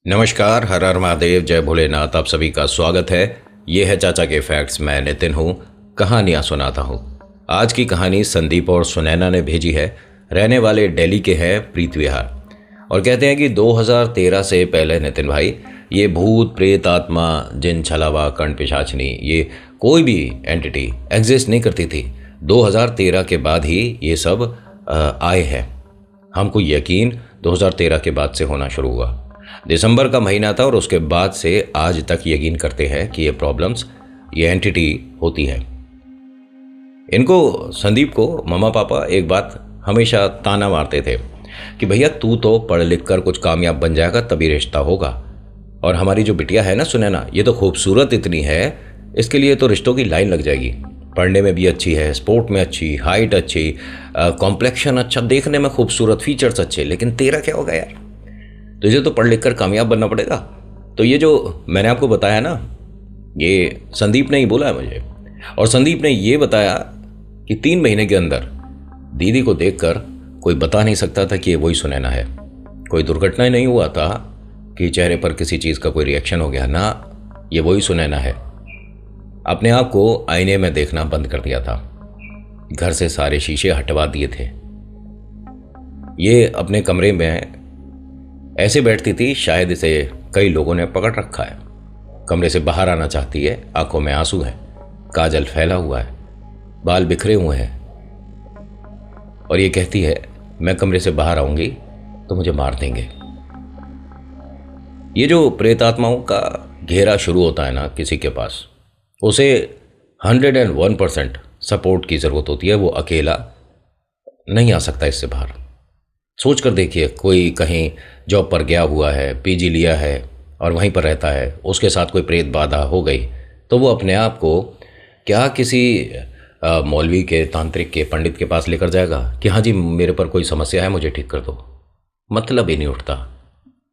नमस्कार, हर हर महादेव, जय भोलेनाथ। आप सभी का स्वागत है। ये है चाचा के फैक्ट्स। मैं नितिन हूँ, कहानियाँ सुनाता हूँ। आज की कहानी संदीप और सुनैना ने भेजी है। रहने वाले दिल्ली के हैं प्रीत विहार, और कहते हैं कि 2013 से पहले नितिन भाई, ये भूत प्रेत आत्मा जिन छलावा कंठ पिशाचनी, ये कोई भी एंटिटी एग्जिस्ट नहीं करती थी। 2013 के बाद ही ये सब आए हैं। हमको यकीन 2013 के बाद से होना शुरू हुआ। दिसंबर का महीना था और उसके बाद से आज तक यकीन करते हैं कि ये प्रॉब्लम्स, ये एंटिटी होती है। इनको, संदीप को मम्मा पापा एक बात हमेशा ताना मारते थे कि भैया तू तो पढ़ लिख कर कुछ कामयाब बन जाएगा तभी रिश्ता होगा। और हमारी जो बिटिया है ना सुनैना, ये तो खूबसूरत इतनी है, इसके लिए तो रिश्तों की लाइन लग जाएगी। पढ़ने में भी अच्छी है, स्पोर्ट में अच्छी, हाइट अच्छी, कॉम्प्लेक्शन अच्छा, देखने में खूबसूरत, फीचर्स अच्छे। लेकिन तेरा क्या होगा यार? तुझे तो पढ़ लिख कर कामयाब बनना पड़ेगा। तो ये जो मैंने आपको बताया ना, ये संदीप ने ही बोला है मुझे। और संदीप ने ये बताया कि 3 महीने के अंदर दीदी को देखकर कोई बता नहीं सकता था कि ये वही सुनैना है। कोई दुर्घटना ही नहीं हुआ था कि चेहरे पर किसी चीज़ का कोई रिएक्शन हो गया ना, ये वही सुनैना है। अपने आप को आईने में देखना बंद कर दिया था, घर से सारे शीशे हटवा दिए थे। ये अपने कमरे में ऐसे बैठती थी शायद इसे कई लोगों ने पकड़ रखा है। कमरे से बाहर आना चाहती है, आंखों में आंसू है, काजल फैला हुआ है, बाल बिखरे हुए हैं, और ये कहती है मैं कमरे से बाहर आऊंगी तो मुझे मार देंगे। ये जो प्रेतात्माओं का घेरा शुरू होता है ना किसी के पास, उसे 101% सपोर्ट की ज़रूरत होती है। वो अकेला नहीं आ सकता इससे बाहर। सोच कर देखिए, कोई कहीं जॉब पर गया हुआ है, पीजी लिया है और वहीं पर रहता है, उसके साथ कोई प्रेत बाधा हो गई तो वो अपने आप को क्या किसी मौलवी के, तांत्रिक के, पंडित के पास लेकर जाएगा कि हाँ जी मेरे पर कोई समस्या है, मुझे ठीक कर दो? मतलब ही नहीं उठता।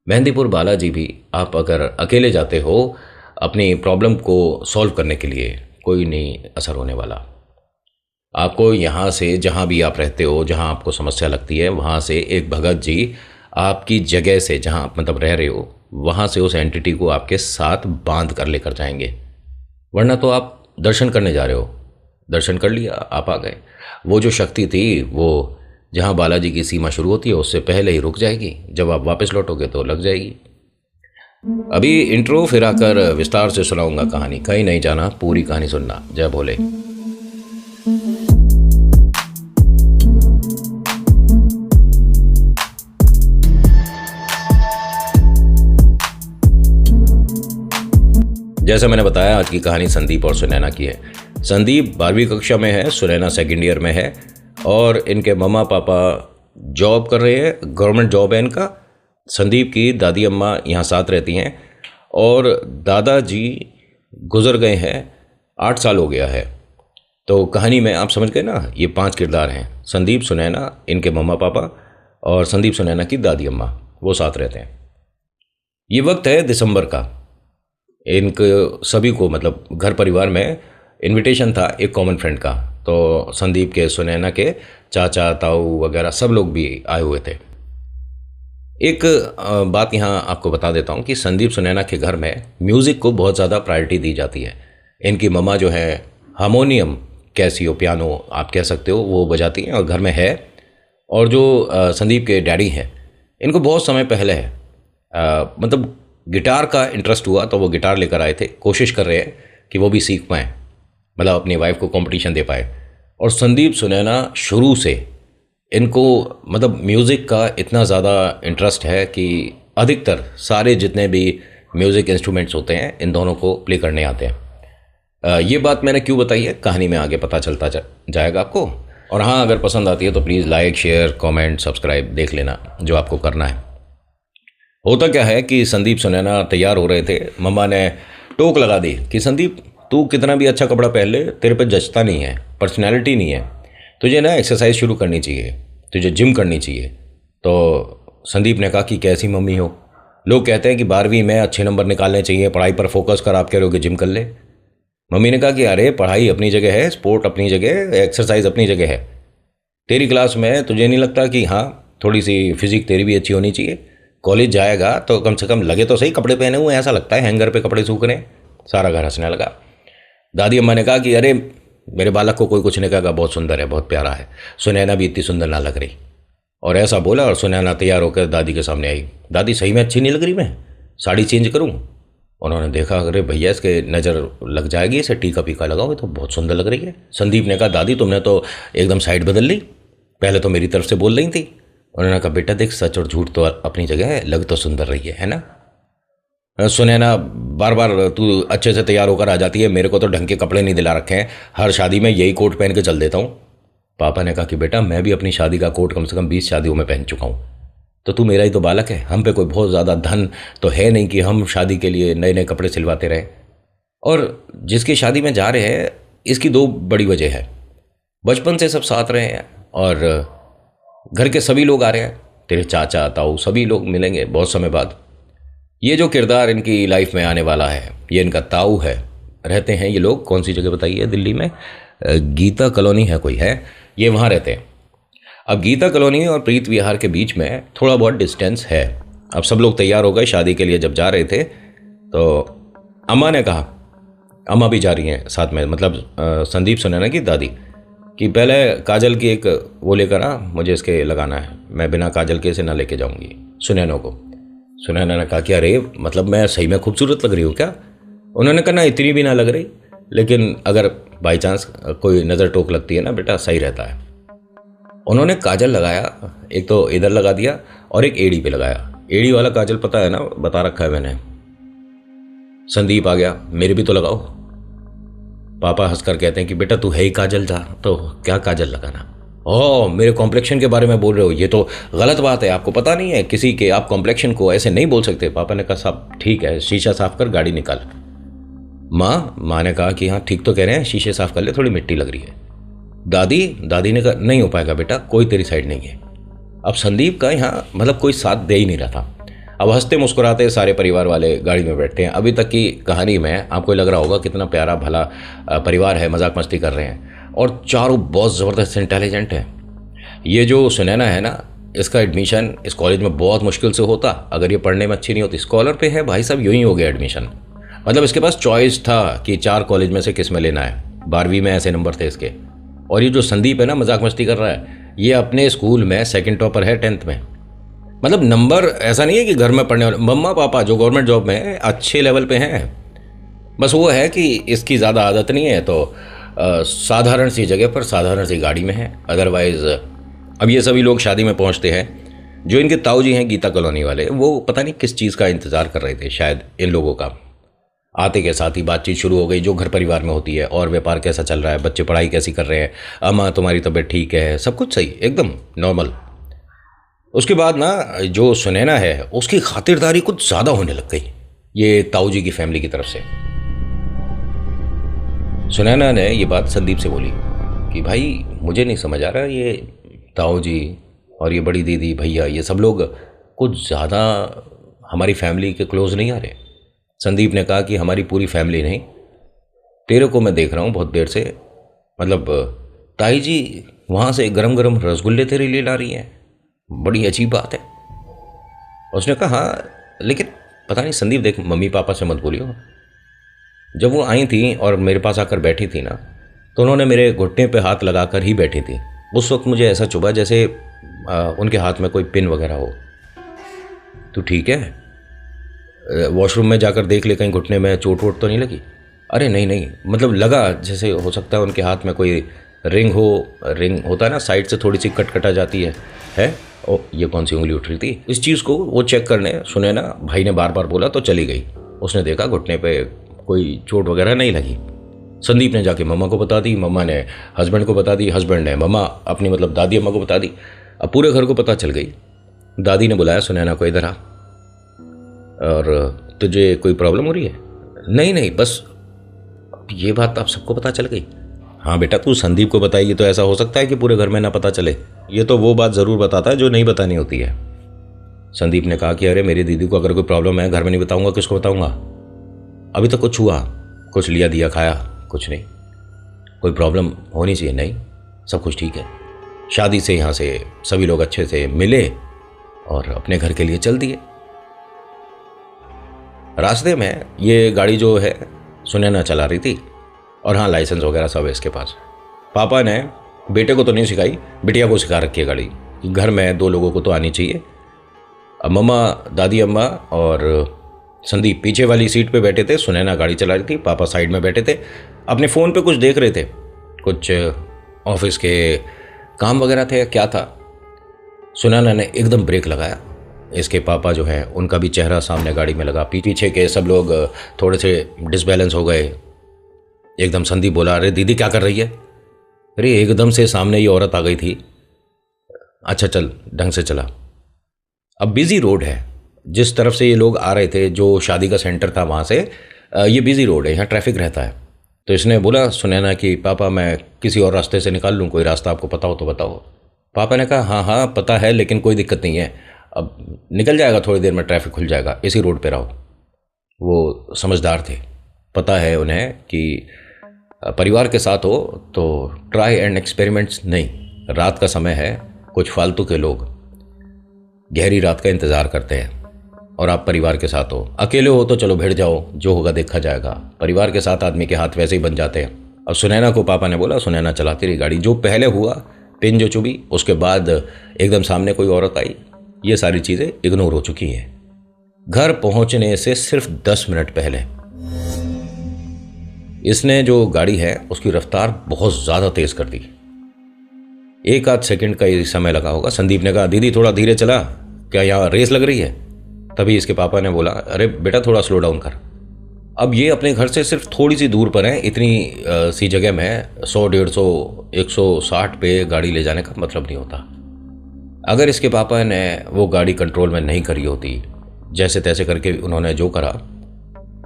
मेहंदीपुर बालाजी भी आप अगर अकेले जाते हो अपनी प्रॉब्लम को सॉल्व करने के लिए, कोई नहीं असर होने वाला। आपको यहाँ से, जहाँ भी आप रहते हो, जहाँ आपको समस्या लगती है, वहाँ से एक भगत जी आपकी जगह से, जहाँ आप मतलब रह रहे हो, वहाँ से उस एंटिटी को आपके साथ बांध कर लेकर जाएंगे। वरना तो आप दर्शन करने जा रहे हो, दर्शन कर लिया, आप आ गए। वो जो शक्ति थी वो जहाँ बालाजी की सीमा शुरू होती है उससे पहले ही रुक जाएगी। जब आप वापस लौटोगे तो लग जाएगी। अभी इंट्रो, फिर आकर विस्तार से सुनाऊंगा कहानी। कहीं नहीं जाना, पूरी कहानी सुनना। जय भोले। जैसे मैंने बताया, आज की कहानी संदीप और सुनैना की है। संदीप 12वीं कक्षा में है, सुनैना सेकेंड ईयर में है, और इनके मम्मा पापा जॉब कर रहे हैं, गवर्नमेंट जॉब है इनका। संदीप की दादी अम्मा यहाँ साथ रहती हैं, और दादाजी गुजर गए हैं, 8 साल हो गया है। तो कहानी में आप समझ गए ना, ये 5 किरदार हैं: संदीप, सुनैना, इनके मम्मा पापा और संदीप सुनैना की दादी अम्मा, वो साथ रहते हैं। ये वक्त है दिसंबर का। इनके सभी को, मतलब घर परिवार में इनविटेशन था एक कॉमन फ्रेंड का, तो संदीप के, सुनैना के चाचा ताऊ वगैरह सब लोग भी आए हुए थे। एक बात यहाँ आपको बता देता हूँ कि संदीप सुनैना के घर में म्यूज़िक को बहुत ज़्यादा प्रायोरिटी दी जाती है। इनकी मम्मा जो है हारमोनियम, कैसियो, पियानो आप कह सकते हो, वो बजाती हैं और घर में है। और जो संदीप के डैडी हैं, इनको बहुत समय पहले है मतलब गिटार का इंटरेस्ट हुआ तो वो गिटार लेकर आए थे। कोशिश कर रहे हैं कि वो भी सीख पाएँ, मतलब अपनी वाइफ को कंपटीशन दे पाए। और संदीप सुनैना शुरू से इनको मतलब म्यूज़िक का इतना ज़्यादा इंटरेस्ट है कि अधिकतर सारे जितने भी म्यूज़िक इंस्ट्रूमेंट्स होते हैं इन दोनों को प्ले करने आते हैं। ये बात मैंने क्यों बताई है, कहानी में आगे पता चलता जाएगा आपको। और हाँ, अगर पसंद आती है तो please like, share, comment, subscribe देख लेना, जो आपको करना है। होता क्या है कि संदीप सुनैना तैयार हो रहे थे, मम्मा ने टोक लगा दी कि संदीप तू कितना भी अच्छा कपड़ा पहन ले, तेरे पे जचता नहीं है, पर्सनैलिटी नहीं है, तुझे ना एक्सरसाइज शुरू करनी चाहिए, तुझे जिम करनी चाहिए। तो संदीप ने कहा कि कैसी मम्मी हो, लोग कहते हैं कि 12वीं में अच्छे नंबर निकालने चाहिए, पढ़ाई पर फोकस कर, आप कह रहे हो कि जिम कर ले। मम्मी ने कहा कि अरे पढ़ाई अपनी जगह है, स्पोर्ट अपनी जगह, एक्सरसाइज अपनी जगह है। तेरी क्लास में तुझे नहीं लगता कि हाँ थोड़ी सी फिजिक तेरी भी अच्छी होनी चाहिए? कॉलेज जाएगा तो कम से कम लगे तो सही कपड़े पहने हुए, ऐसा लगता है हैंगर पे कपड़े सूख रहे हैं। सारा घर हंसने लगा। दादी अम्मा ने कहा कि अरे मेरे बालक को कोई कुछ नहीं कहेगा, बहुत सुंदर है, बहुत प्यारा है, सुनैना भी इतनी सुंदर ना लग रही। और ऐसा बोला और सुनैना तैयार होकर दादी के सामने आई। दादी सही में अच्छी नहीं लग रही, मैं साड़ी चेंज करूँ? उन्होंने देखा, अरे भैया इसके नज़र लग जाएगी, इसे टीका पीका लगाओ, ये तो बहुत सुंदर लग रही है। संदीप ने कहा दादी तुमने तो एकदम साइड बदल ली, पहले तो मेरी तरफ से बोल रही थी। उन्होंने कहा बेटा देख, सच और झूठ तो अपनी जगह है, लग तो सुंदर रही है ना। सुनैना बार बार तू अच्छे से तैयार होकर आ जाती है, मेरे को तो ढंग के कपड़े नहीं दिला रखे हैं, हर शादी में यही कोट पहन के चल देता हूँ। पापा ने कहा कि बेटा मैं भी अपनी शादी का कोट कम से कम 20 शादियों में पहन चुका हूँ, तो तू मेरा ही तो बालक है, हम पे कोई बहुत ज़्यादा धन तो है नहीं कि हम शादी के लिए नए नए कपड़े सिलवाते रहे। और जिसकी शादी में जा रहे हैं इसकी 2 बड़ी वजह है, बचपन से सब साथ रहे हैं और घर के सभी लोग आ रहे हैं, तेरे चाचा ताऊ सभी लोग मिलेंगे बहुत समय बाद। ये जो किरदार इनकी लाइफ में आने वाला है ये इनका ताऊ है। रहते हैं ये लोग कौन सी जगह बताइए, दिल्ली में गीता कॉलोनी है कोई है, ये वहाँ रहते हैं। अब गीता कॉलोनी और प्रीत विहार के बीच में थोड़ा बहुत डिस्टेंस है। अब सब लोग तैयार हो गए शादी के लिए, जब जा रहे थे तो अम्मा ने कहा, अम्मा भी जा रही हैं साथ में, मतलब संदीप सुनैना की दादी, कि पहले काजल की एक वो लेकर आ, मुझे इसके लगाना है, मैं बिना काजल के इसे ना लेके जाऊंगी सुनैना को। सुनैना ने कहा कि अरे मतलब मैं सही में खूबसूरत लग रही हूँ क्या? उन्होंने कहा ना इतनी भी ना लग रही, लेकिन अगर बाई चांस कोई नज़र टोक लगती है ना बेटा, सही रहता है। उन्होंने काजल लगाया, एक तो इधर लगा दिया और एक एड़ी पे लगाया। एड़ी वाला काजल पता है ना, बता रखा है मैंने। संदीप आ गया, मेरे भी तो लगाओ। पापा हंसकर कहते हैं कि बेटा तू है ही काजल जा, तो क्या काजल लगाना? ओह मेरे कॉम्प्लेक्शन के बारे में बोल रहे हो, ये तो गलत बात है, आपको पता नहीं है किसी के आप कॉम्प्लेक्शन को ऐसे नहीं बोल सकते। पापा ने कहा साहब ठीक है, शीशा साफ कर गाड़ी निकाल। माँ ने कहा कि हाँ ठीक तो कह रहे हैं, शीशे साफ कर ले, थोड़ी मिट्टी लग रही है। दादी ने कहा नहीं हो पाएगा बेटा, कोई तेरी साइड नहीं है। अब संदीप का यहाँ मतलब कोई साथ दे ही नहीं रहा था। अब हंसते मुस्कुराते सारे परिवार वाले गाड़ी में बैठते हैं। अभी तक की कहानी में आपको लग रहा होगा कितना प्यारा भला परिवार है, मजाक मस्ती कर रहे हैं और चारों बहुत ज़बरदस्त इंटेलिजेंट हैं। ये जो सुनैना है ना, इसका एडमिशन इस कॉलेज में बहुत मुश्किल से होता अगर ये पढ़ने में अच्छी नहीं होती। स्कॉलर पे है भाई साहब, यूँ ही हो गया एडमिशन। मतलब इसके पास चॉइस था कि 4 कॉलेज में से किस में लेना है। 12वीं में ऐसे नंबर थे इसके। और ये जो संदीप है ना, मजाक मस्ती कर रहा है, ये अपने स्कूल में 2nd टॉपर है 10th में। मतलब नंबर ऐसा नहीं है कि घर में पढ़ने वाले, मम्मा पापा जो गवर्नमेंट जॉब में है अच्छे लेवल पे हैं, बस वो है कि इसकी ज़्यादा आदत नहीं है तो साधारण सी जगह पर साधारण सी गाड़ी में है। अदरवाइज़ अब ये सभी लोग शादी में पहुंचते हैं। जो इनके ताऊ जी हैं गीता कॉलोनी वाले, वो पता नहीं किस चीज़ का इंतज़ार कर रहे थे, शायद इन लोगों का। आते के साथ ही बातचीत शुरू हो गई जो घर परिवार में होती है, और व्यापार कैसा चल रहा है, बच्चे पढ़ाई कैसी कर रहे हैं, अम्मा तुम्हारी तबीयत ठीक है, सब कुछ सही एकदम नॉर्मल। उसके बाद ना जो सुनैना है उसकी खातिरदारी कुछ ज़्यादा होने लग गई ये ताऊ जी की फैमिली की तरफ से। सुनैना ने ये बात संदीप से बोली कि भाई मुझे नहीं समझ आ रहा, ये ताऊ जी और ये बड़ी दीदी भैया ये सब लोग कुछ ज़्यादा हमारी फैमिली के क्लोज नहीं आ रहे। संदीप ने कहा कि हमारी पूरी फैमिली नहीं, तेरे को मैं देख रहा हूँ बहुत देर से, मतलब ताई जी वहाँ से गरम गरम रसगुल्ले तेरे लिए ला रही हैं, बड़ी अजीब बात है। उसने कहा हाँ लेकिन पता नहीं संदीप देख, मम्मी पापा से मत बोलियो। जब वो आई थी और मेरे पास आकर बैठी थी ना, तो उन्होंने मेरे घुटने पे हाथ लगाकर ही बैठी थी। उस वक्त मुझे ऐसा चुभा जैसे उनके हाथ में कोई पिन वगैरह हो। तू ठीक है? वॉशरूम में जाकर देख ले कहीं घुटने में चोट वोट तो नहीं लगी? अरे नहीं, मतलब लगा जैसे हो सकता है उनके हाथ में कोई रिंग हो, रिंग होता है ना साइड से थोड़ी सी कटा जाती है? ओ ये कौन सी उंगली उठ रही थी? इस चीज़ को वो चेक करने सुनैना भाई ने बार बार बोला तो चली गई। उसने देखा घुटने पे कोई चोट वगैरह नहीं लगी। संदीप ने जाके मम्मा को बता दी, मम्मा ने हस्बैंड को बता दी, हस्बैंड ने मम्मा अपनी मतलब दादी अम्मा को बता दी। अब पूरे घर को पता चल गई। दादी ने बुलाया सुनैना को, इधर आ, और तुझे कोई प्रॉब्लम हो रही है? नहीं बस ये बात आप सबको पता चल गई। हाँ बेटा तू संदीप को बताएगी तो ऐसा हो सकता है कि पूरे घर में ना पता चले, ये तो वो बात ज़रूर बताता है जो नहीं बतानी होती है। संदीप ने कहा कि अरे मेरी दीदी को अगर कोई प्रॉब्लम है घर में नहीं बताऊंगा, किसको बताऊंगा? अभी तक कुछ हुआ, कुछ लिया दिया खाया, कुछ नहीं, कोई प्रॉब्लम होनी चाहिए नहीं, सब कुछ ठीक है। शादी से यहाँ से सभी लोग अच्छे से मिले और अपने घर के लिए चल दिए। रास्ते में ये गाड़ी जो है सुनैना चला रही थी, और हाँ लाइसेंस वगैरह सब है इसके पास। पापा ने बेटे को तो नहीं सिखाई, बिटिया को सिखा रखी है गाड़ी, कि घर में 2 लोगों को तो आनी चाहिए। अब मम्मा, दादी अम्मा और संदीप पीछे वाली सीट पे बैठे थे, सुनैना गाड़ी चला रही थी, पापा साइड में बैठे थे, अपने फ़ोन पे कुछ देख रहे थे, कुछ ऑफिस के काम वगैरह थे, क्या था। सुनैना ने एकदम ब्रेक लगाया। इसके पापा जो है उनका भी चेहरा सामने गाड़ी में लगा, पीछे के सब लोग थोड़े से डिसबैलेंस हो गए। एकदम संदीप बोला, अरे दीदी क्या कर रही है? अरे एकदम से सामने ये औरत आ गई थी। अच्छा चल, ढंग से चला। अब बिजी रोड है, जिस तरफ से ये लोग आ रहे थे, जो शादी का सेंटर था वहाँ से, ये बिजी रोड है, यहाँ ट्रैफिक रहता है। तो इसने बोला सुनैना कि पापा मैं किसी और रास्ते से निकाल लूँ, कोई रास्ता आपको पता हो तो बताओ। पापा ने कहा हाँ हाँ पता है, लेकिन कोई दिक्कत नहीं है, अब निकल जाएगा, थोड़ी देर में ट्रैफिक खुल जाएगा, इसी रोड पे रहो। वो समझदार थे, पता है उन्हें कि परिवार के साथ हो तो ट्राई एंड एक्सपेरिमेंट्स नहीं, रात का समय है, कुछ फालतू के लोग गहरी रात का इंतज़ार करते हैं, और आप परिवार के साथ हो। अकेले हो तो चलो भिड़ जाओ, जो होगा देखा जाएगा, परिवार के साथ आदमी के हाथ वैसे ही बन जाते हैं। अब सुनैना को पापा ने बोला, सुनैना चलाती रही गाड़ी। जो पहले हुआ, पिन जो चुभी, उसके बाद एकदम सामने कोई औरत आई, ये सारी चीज़ें इग्नोर हो चुकी हैं। घर पहुंचने से सिर्फ 10 मिनट पहले इसने जो गाड़ी है उसकी रफ्तार बहुत ज़्यादा तेज़ कर दी। 1 आध सेकंड का ही समय लगा होगा। संदीप ने कहा, दीदी थोड़ा धीरे चला, क्या यहाँ रेस लग रही है? तभी इसके पापा ने बोला, अरे बेटा थोड़ा स्लो डाउन कर। अब ये अपने घर से सिर्फ थोड़ी सी दूर पर है, इतनी सी जगह में 100, 150, 160 पे गाड़ी ले जाने का मतलब नहीं होता। अगर इसके पापा ने वो गाड़ी कंट्रोल में नहीं करी होती, जैसे तैसे करके उन्होंने जो करा,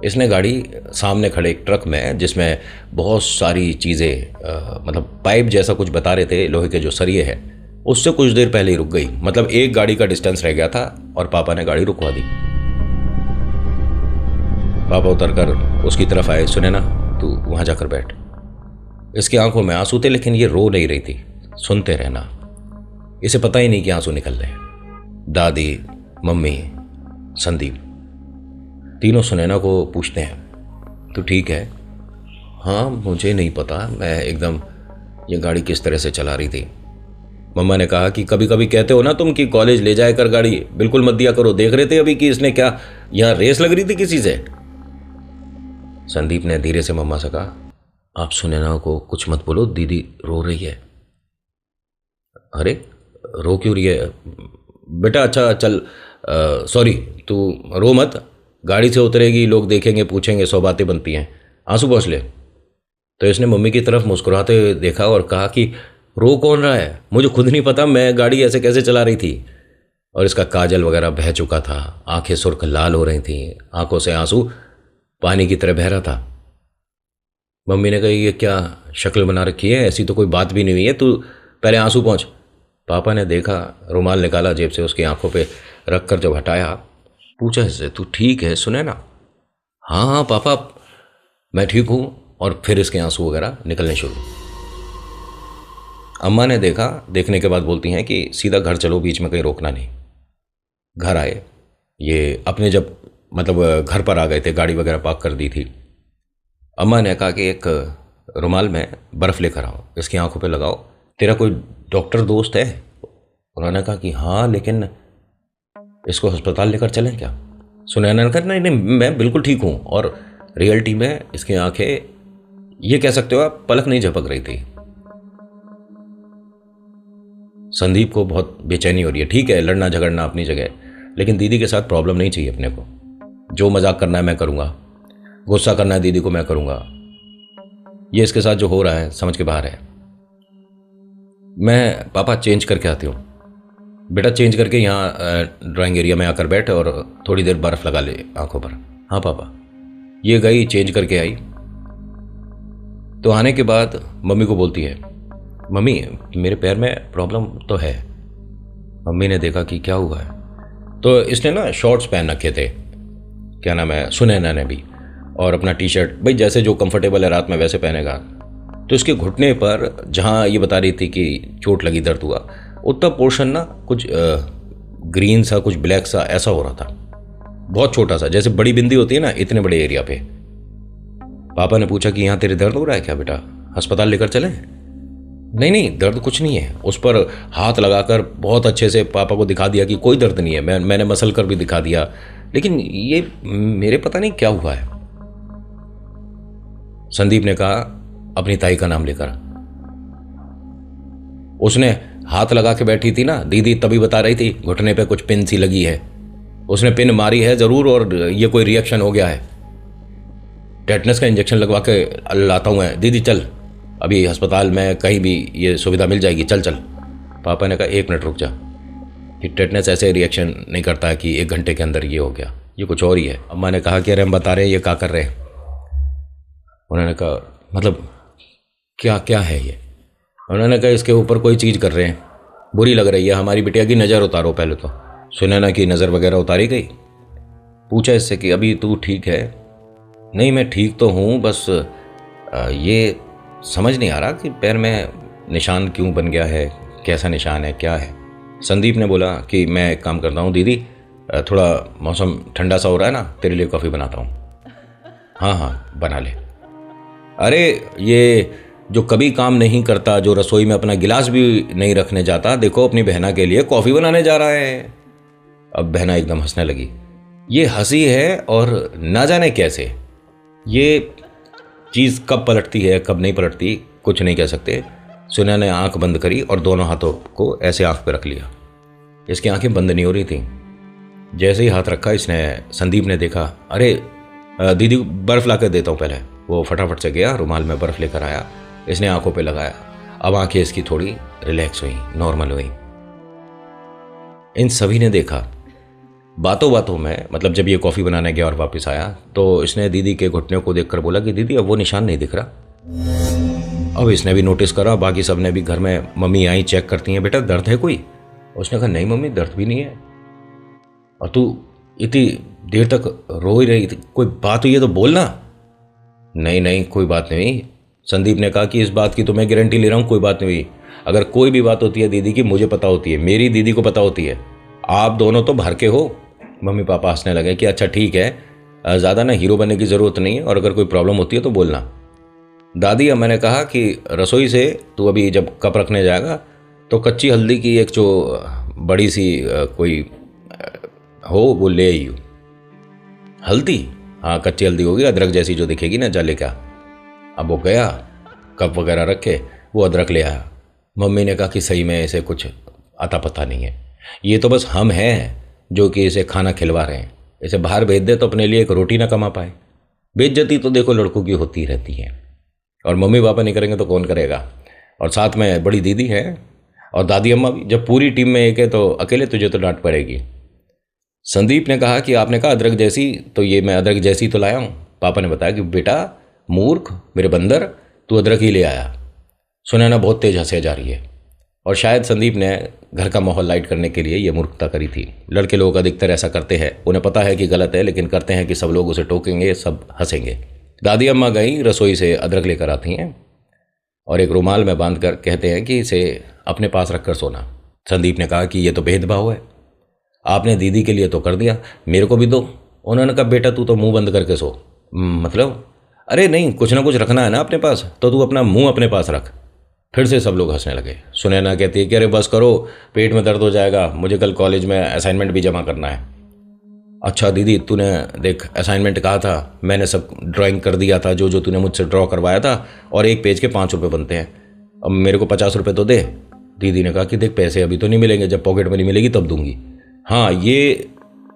इसने गाड़ी सामने खड़े एक ट्रक में, जिसमें बहुत सारी चीज़ें, मतलब पाइप जैसा कुछ बता रहे थे, लोहे के जो सरिये हैं, उससे कुछ देर पहले ही रुक गई। मतलब एक गाड़ी का डिस्टेंस रह गया था और पापा ने गाड़ी रुकवा दी। पापा उतरकर उसकी तरफ आए, सुनैना तू वहाँ जाकर बैठ। इसकी आंखों में आंसू थे, लेकिन ये रो नहीं रही थी। सुनते रहना, इसे पता ही नहीं कि आंसू निकल रहे। दादी, मम्मी, संदीप तीनों सुनैना को पूछते हैं, तो ठीक है? हाँ मुझे नहीं पता, मैं एकदम ये गाड़ी किस तरह से चला रही थी। मम्मा ने कहा कि कभी कभी कहते हो ना तुम कि कॉलेज ले जाए कर गाड़ी, बिल्कुल मत दिया करो। देख रहे थे अभी कि इसने क्या, यहाँ रेस लग रही थी किसी से। संदीप ने धीरे से मम्मा से कहा, आप सुनैना को कुछ मत बोलो, दीदी रो रही है। अरे रो क्यों रही है बेटा? अच्छा चल, सॉरी, तू रो मत, गाड़ी से उतरेगी, लोग देखेंगे, पूछेंगे, 100 बातें बनती हैं, आंसू पोंछ ले। तो इसने मम्मी की तरफ मुस्कुराते हुए देखा और कहा कि रो कौन रहा है, मुझे खुद नहीं पता, मैं गाड़ी ऐसे कैसे चला रही थी। और इसका काजल वगैरह बह चुका था, आंखें सुर्ख लाल हो रही थी, आंखों से आंसू पानी की तरह बह रहा था। मम्मी ने कहा, ये क्या शक्ल बना रखी है, ऐसी तो कोई बात भी नहीं हुई है, तू पहले आंसू पोंछ। पापा ने देखा, रुमाल निकाला जेब से, उसकी आंखों पे रख कर जब हटाया, पूछा इससे, तू ठीक है सुनैना? हाँ हाँ पापा मैं ठीक हूँ। और फिर इसके आंसू वगैरह निकलने शुरू। अम्मा ने देखा, देखने के बाद बोलती हैं कि सीधा घर चलो, बीच में कहीं रोकना नहीं। घर आए, ये अपने जब मतलब घर पर आ गए थे, गाड़ी वगैरह पार्क कर दी थी। अम्मा ने कहा कि एक रुमाल में बर्फ़ लेकर आओ, इसकी आंखों पे लगाओ, तेरा कोई डॉक्टर दोस्त है? उन्होंने कहा कि हाँ, लेकिन इसको अस्पताल लेकर चलें क्या? सुनैना ने कहा नहीं नहीं मैं बिल्कुल ठीक हूँ। और रियलिटी में इसकी आंखें, ये कह सकते हो आप, पलक नहीं झपक रही थी। संदीप को बहुत बेचैनी हो रही है। ठीक है, लड़ना झगड़ना अपनी जगह, लेकिन दीदी के साथ प्रॉब्लम नहीं चाहिए अपने को। जो मजाक करना है मैं करूँगा, गुस्सा करना है दीदी को मैं करूँगा। ये इसके साथ जो हो रहा है समझ के बाहर है। मैं पापा चेंज करके आती हूँ। बेटा चेंज करके यहाँ ड्राइंग एरिया में आकर बैठ और थोड़ी देर बर्फ़ लगा ले आंखों पर। हाँ पापा। ये गई, चेंज करके आई। तो आने के बाद मम्मी को बोलती है, मम्मी मेरे पैर में प्रॉब्लम तो है। मम्मी ने देखा कि क्या हुआ है, तो इसने ना शॉर्ट्स पहन रखे थे, क्या नाम है, सुनैना ने भी, और अपना टी शर्ट, भाई जैसे जो कंफर्टेबल है रात में वैसे पहनेगा। तो इसके घुटने पर जहाँ ये बता रही थी कि चोट लगी, दर्द हुआ, उतना पोर्शन ना कुछ ग्रीन सा कुछ ब्लैक सा ऐसा हो रहा था, बहुत छोटा सा, जैसे बड़ी बिंदी होती है ना, इतने बड़े एरिया पे। पापा ने पूछा कि यहाँ तेरे दर्द हो रहा है क्या बेटा, अस्पताल लेकर चलें? नहीं नहीं, दर्द कुछ नहीं है। उस पर हाथ लगाकर बहुत अच्छे से पापा को दिखा दिया कि कोई दर्द नहीं है। मैंने मसल कर भी दिखा दिया, लेकिन ये मेरे पता नहीं क्या हुआ है। संदीप ने कहा अपनी ताई का नाम लेकर। उसने हाथ लगा के बैठी थी ना दीदी, तभी बता रही थी घुटने पे कुछ पिन सी लगी है, उसने पिन मारी है जरूर और ये कोई रिएक्शन हो गया है। टेटनस का इंजेक्शन लगवा के लाता हूँ मैं, दीदी चल, अभी अस्पताल में कहीं भी ये सुविधा मिल जाएगी, चल चल। पापा ने कहा 1 मिनट रुक जा, कि टेटनस ऐसे रिएक्शन नहीं करता है कि 1 घंटे के अंदर ये हो गया, ये कुछ और ही है। अम्मा ने कहा कि अरे हम बता रहे हैं ये क्या कर रहे हैं। उन्होंने कहा मतलब क्या क्या है ये? उन्होंने कहा इसके ऊपर कोई चीज़ कर रहे हैं, बुरी लग रही है, हमारी बिटिया की नज़र उतारो। पहले तो सुनैना की नज़र वगैरह उतारी गई। पूछा इससे कि अभी तू ठीक है? नहीं मैं ठीक तो हूँ, बस ये समझ नहीं आ रहा कि पैर में निशान क्यों बन गया है, कैसा निशान है, क्या है। संदीप ने बोला कि मैं एक काम करता हूँ दीदी, थोड़ा मौसम ठंडा सा हो रहा है ना, तेरे लिए कॉफ़ी बनाता हूँ। हाँ हाँ बना ले। अरे ये जो कभी काम नहीं करता, जो रसोई में अपना गिलास भी नहीं रखने जाता, देखो अपनी बहना के लिए कॉफ़ी बनाने जा रहा है। अब बहना एकदम हंसने लगी। ये हंसी है और ना जाने कैसे ये चीज़ कब पलटती है कब नहीं पलटती, कुछ नहीं कह सकते। सुनैना ने आंख बंद करी और दोनों हाथों को ऐसे आंख पे रख लिया। इसकी आंखें बंद नहीं हो रही थी। जैसे ही हाथ रखा इसने, संदीप ने देखा, अरे दीदी बर्फ़ ला कर देता हूँ पहले। वो फटाफट से गया, रुमाल में बर्फ़ लेकर आया, इसने आंखों पे लगाया। अब आंखें इसकी थोड़ी रिलैक्स हुई, नॉर्मल हुई। इन सभी ने देखा। बातों बातों में, मतलब जब ये कॉफ़ी बनाने गया और वापस आया, तो इसने दीदी के घुटने को देखकर बोला कि दीदी अब वो निशान नहीं दिख रहा। अब इसने भी नोटिस करा, बाकी सब ने भी, घर में मम्मी आई चेक करती हैं, बेटा दर्द है कोई? उसने कहा नहीं मम्मी दर्द भी नहीं है, और तू इतनी देर तक रो ही रही थी, कोई बात हुई है तो बोलना। नहीं नहीं कोई बात नहीं। संदीप ने कहा कि इस बात की तो मैं गारंटी ले रहा हूँ, कोई बात नहीं हुई। अगर कोई भी बात होती है दीदी की, मुझे पता होती है, मेरी दीदी को पता होती है, आप दोनों तो भर के हो। मम्मी पापा हंसने लगे कि अच्छा ठीक है, ज़्यादा ना हीरो बनने की ज़रूरत नहीं है, और अगर कोई प्रॉब्लम होती है तो बोलना। दादी अब मैंने कहा कि रसोई से तू अभी जब कप रखने जाएगा तो कच्ची हल्दी की एक जो बड़ी सी कोई हो वो ले आई हो। हल्दी? हाँ कच्ची हल्दी होगी, अदरक जैसी जो दिखेगी ना, जा ले क्या। अब वो गया, कप वगैरह रखे, वो अदरक ले आया। मम्मी ने कहा कि सही में इसे कुछ अता पता नहीं है, ये तो बस हम हैं जो कि इसे खाना खिलवा रहे हैं। इसे बाहर भेज दे तो अपने लिए एक रोटी ना कमा पाए। बेइज्जती तो देखो लड़कों की होती रहती है, और मम्मी पापा नहीं करेंगे तो कौन करेगा। और साथ में बड़ी दीदी है और दादी अम्मा भी। जब पूरी टीम में एक है तो अकेले तुझे तो डांट पड़ेगी। संदीप ने कहा कि आपने कहा अदरक जैसी, तो ये मैं अदरक जैसी तो लाया हूँ। पापा ने बताया कि बेटा मूर्ख, मेरे बंदर, तू अदरक ही ले आया। सुनैना बहुत तेज हंसे जा रही है, और शायद संदीप ने घर का माहौल लाइट करने के लिए ये मूर्खता करी थी। लड़के लोग अधिकतर ऐसा करते हैं, उन्हें पता है कि गलत है, लेकिन करते हैं कि सब लोग उसे टोकेंगे, सब हंसेंगे। दादी अम्मा गई, रसोई से अदरक लेकर आती हैं और एक रुमाल में बांध कर कहते हैं कि इसे अपने पास रख कर सोना। संदीप ने कहा कि ये तो भेदभाव है, आपने दीदी के लिए तो कर दिया, मेरे को भी दो। उन्होंने कहा बेटा तू तो मुंह बंद करके सो। मतलब? अरे नहीं, कुछ ना कुछ रखना है ना अपने पास, तो तू अपना मुंह अपने पास रख। फिर से सब लोग हंसने लगे। सुनैना कहती है कि अरे बस करो, पेट में दर्द हो जाएगा, मुझे कल कॉलेज में असाइनमेंट भी जमा करना है। अच्छा दीदी तूने देख असाइनमेंट कहा था, मैंने सब ड्राइंग कर दिया था, जो जो तूने मुझसे ड्रॉ करवाया था, और एक पेज के 5 रुपये बनते हैं, अब मेरे को 50 रुपये तो दे। दीदी ने कहा कि देख पैसे अभी तो नहीं मिलेंगे, जब पॉकेट मनी मिलेगी तब दूंगी। हाँ, ये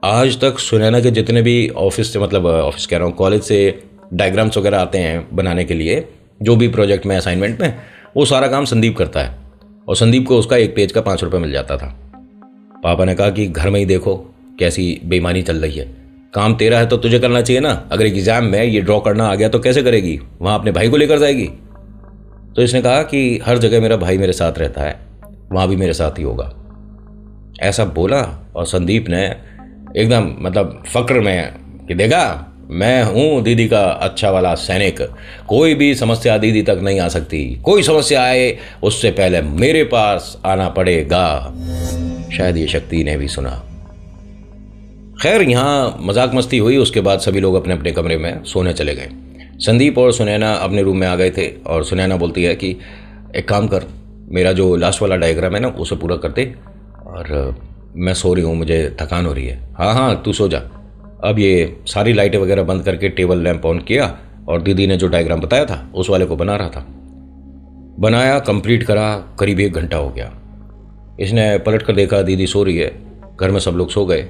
आज तक सुनैना के जितने भी ऑफिस से, मतलब ऑफिस कह रहा हूँ, कॉलेज से डायग्राम्स वगैरह आते हैं बनाने के लिए, जो भी प्रोजेक्ट में असाइनमेंट में, वो सारा काम संदीप करता है, और संदीप को उसका एक पेज का 5 रुपये मिल जाता था। पापा ने कहा कि घर में ही देखो कैसी बेईमानी चल रही है, काम तेरा है तो तुझे करना चाहिए ना। अगर एग्जाम में ये ड्रॉ करना आ गया तो कैसे करेगी, वहाँ अपने भाई को लेकर जाएगी। तो इसने कहा कि हर जगह मेरा भाई मेरे साथ रहता है, वहाँ भी मेरे साथ ही होगा। ऐसा बोला और संदीप ने एकदम मतलब फक्र में कि देखा मैं हूँ दीदी का अच्छा वाला सैनिक। कोई भी समस्या दीदी तक नहीं आ सकती। कोई समस्या आए उससे पहले मेरे पास आना पड़ेगा। शायद ये शक्ति ने भी सुना। खैर, यहाँ मजाक मस्ती हुई। उसके बाद सभी लोग अपने अपने कमरे में सोने चले गए। संदीप और सुनैना अपने रूम में आ गए थे और सुनैना बोलती है कि एक काम कर, मेरा जो लास्ट वाला डायग्राम है ना उसे पूरा कर दे, और मैं सो रही हूँ, मुझे थकान हो रही है। हाँ हाँ, तू सो जा। अब ये सारी लाइटें वगैरह बंद करके टेबल लैंप ऑन किया और दीदी ने जो डायग्राम बताया था उस वाले को बना रहा था। बनाया, कंप्लीट करा, करीब 1 घंटा हो गया। इसने पलट कर देखा, दीदी सो रही है, घर में सब लोग सो गए,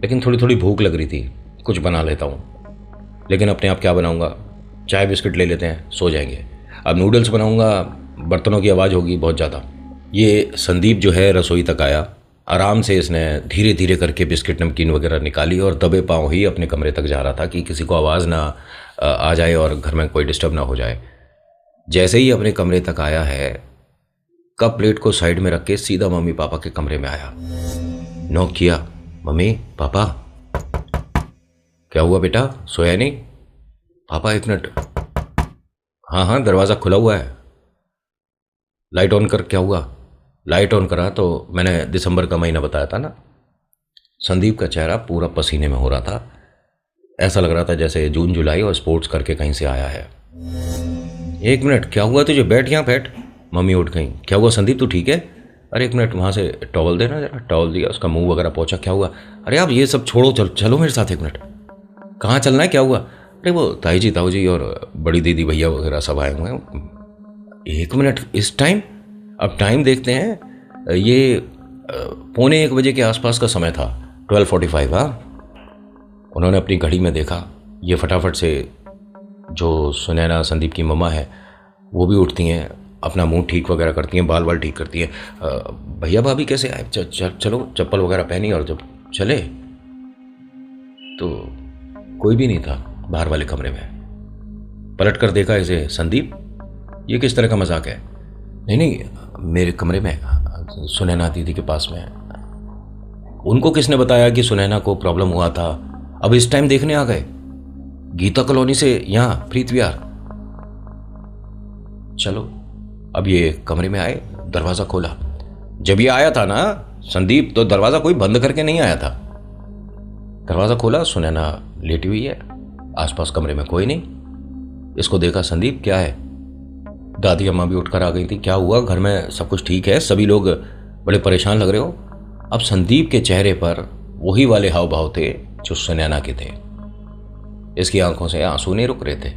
लेकिन थोड़ी थोड़ी भूख लग रही थी, कुछ बना लेता हूँ। लेकिन अपने आप क्या बनाऊँगा, चाय बिस्किट ले लेते हैं, सो जाएंगे। अब नूडल्स बनाऊँगा, बर्तनों की आवाज़ होगी बहुत ज़्यादा। ये संदीप जो है रसोई तक आया। आराम से इसने धीरे धीरे करके बिस्किट नमकीन वगैरह निकाली और दबे पाँव ही अपने कमरे तक जा रहा था कि किसी को आवाज़ ना आ जाए और घर में कोई डिस्टर्ब ना हो जाए। जैसे ही अपने कमरे तक आया है, कप प्लेट को साइड में रख के सीधा मम्मी पापा के कमरे में आया। नॉक किया। मम्मी, पापा। क्या हुआ बेटा, सोया नहीं? पापा 1 मिनट। हाँ हाँ, दरवाज़ा खुला हुआ है। लाइट ऑन कर। क्या हुआ? लाइट ऑन करा तो मैंने दिसंबर का महीना बताया था ना। संदीप का चेहरा पूरा पसीने में हो रहा था। ऐसा लग रहा था जैसे जून जुलाई और स्पोर्ट्स करके कहीं से आया है। 1 मिनट, क्या हुआ तुझे? बैठ, यहाँ बैठ। मम्मी उठ गई। क्या हुआ संदीप, तू ठीक है? अरे 1 मिनट, वहाँ से टॉवल देना जरा। टॉवल दिया, उसका मुंह वगैरह पोंछा। क्या हुआ? अरे आप ये सब छोड़ो, चलो मेरे साथ 1 मिनट। कहाँ चलना है, क्या हुआ? अरे वो ताऊ जी और बड़ी दीदी भैया वगैरह सब आए हुए हैं। 1 मिनट, इस टाइम? अब टाइम देखते हैं। ये 1:45 बजे के आसपास का समय था, 12:45। हाँ, उन्होंने अपनी घड़ी में देखा। ये फटाफट से, जो सुनैना संदीप की मम्मा है, वो भी उठती हैं, अपना मुंह ठीक वगैरह करती हैं, बाल ठीक करती हैं। भैया भाभी कैसे आए? चलो, चप्पल वगैरह पहनी, और जब चले तो कोई भी नहीं था बाहर वाले कमरे में। पलट कर देखा इसे। संदीप, ये किस तरह का मजाक है? नहीं, मेरे कमरे में, सुनैना दीदी के पास में। उनको किसने बताया कि सुनैना को प्रॉब्लम हुआ था? अब इस टाइम देखने आ गए, गीता कॉलोनी से यहाँ प्रीत विहार। चलो, अब ये कमरे में आए, दरवाज़ा खोला। जब ये आया था ना संदीप, तो दरवाज़ा कोई बंद करके नहीं आया था। दरवाज़ा खोला, सुनैना लेटी हुई है, आसपास कमरे में कोई नहीं। इसको देखा संदीप, क्या है? दादी अम्मा भी उठकर आ गई थी। क्या हुआ, घर में सब कुछ ठीक है? सभी लोग बड़े परेशान लग रहे हो। अब संदीप के चेहरे पर वही वाले हाव भाव थे जो सुनैना के थे। इसकी आंखों से आंसू नहीं रुक रहे थे।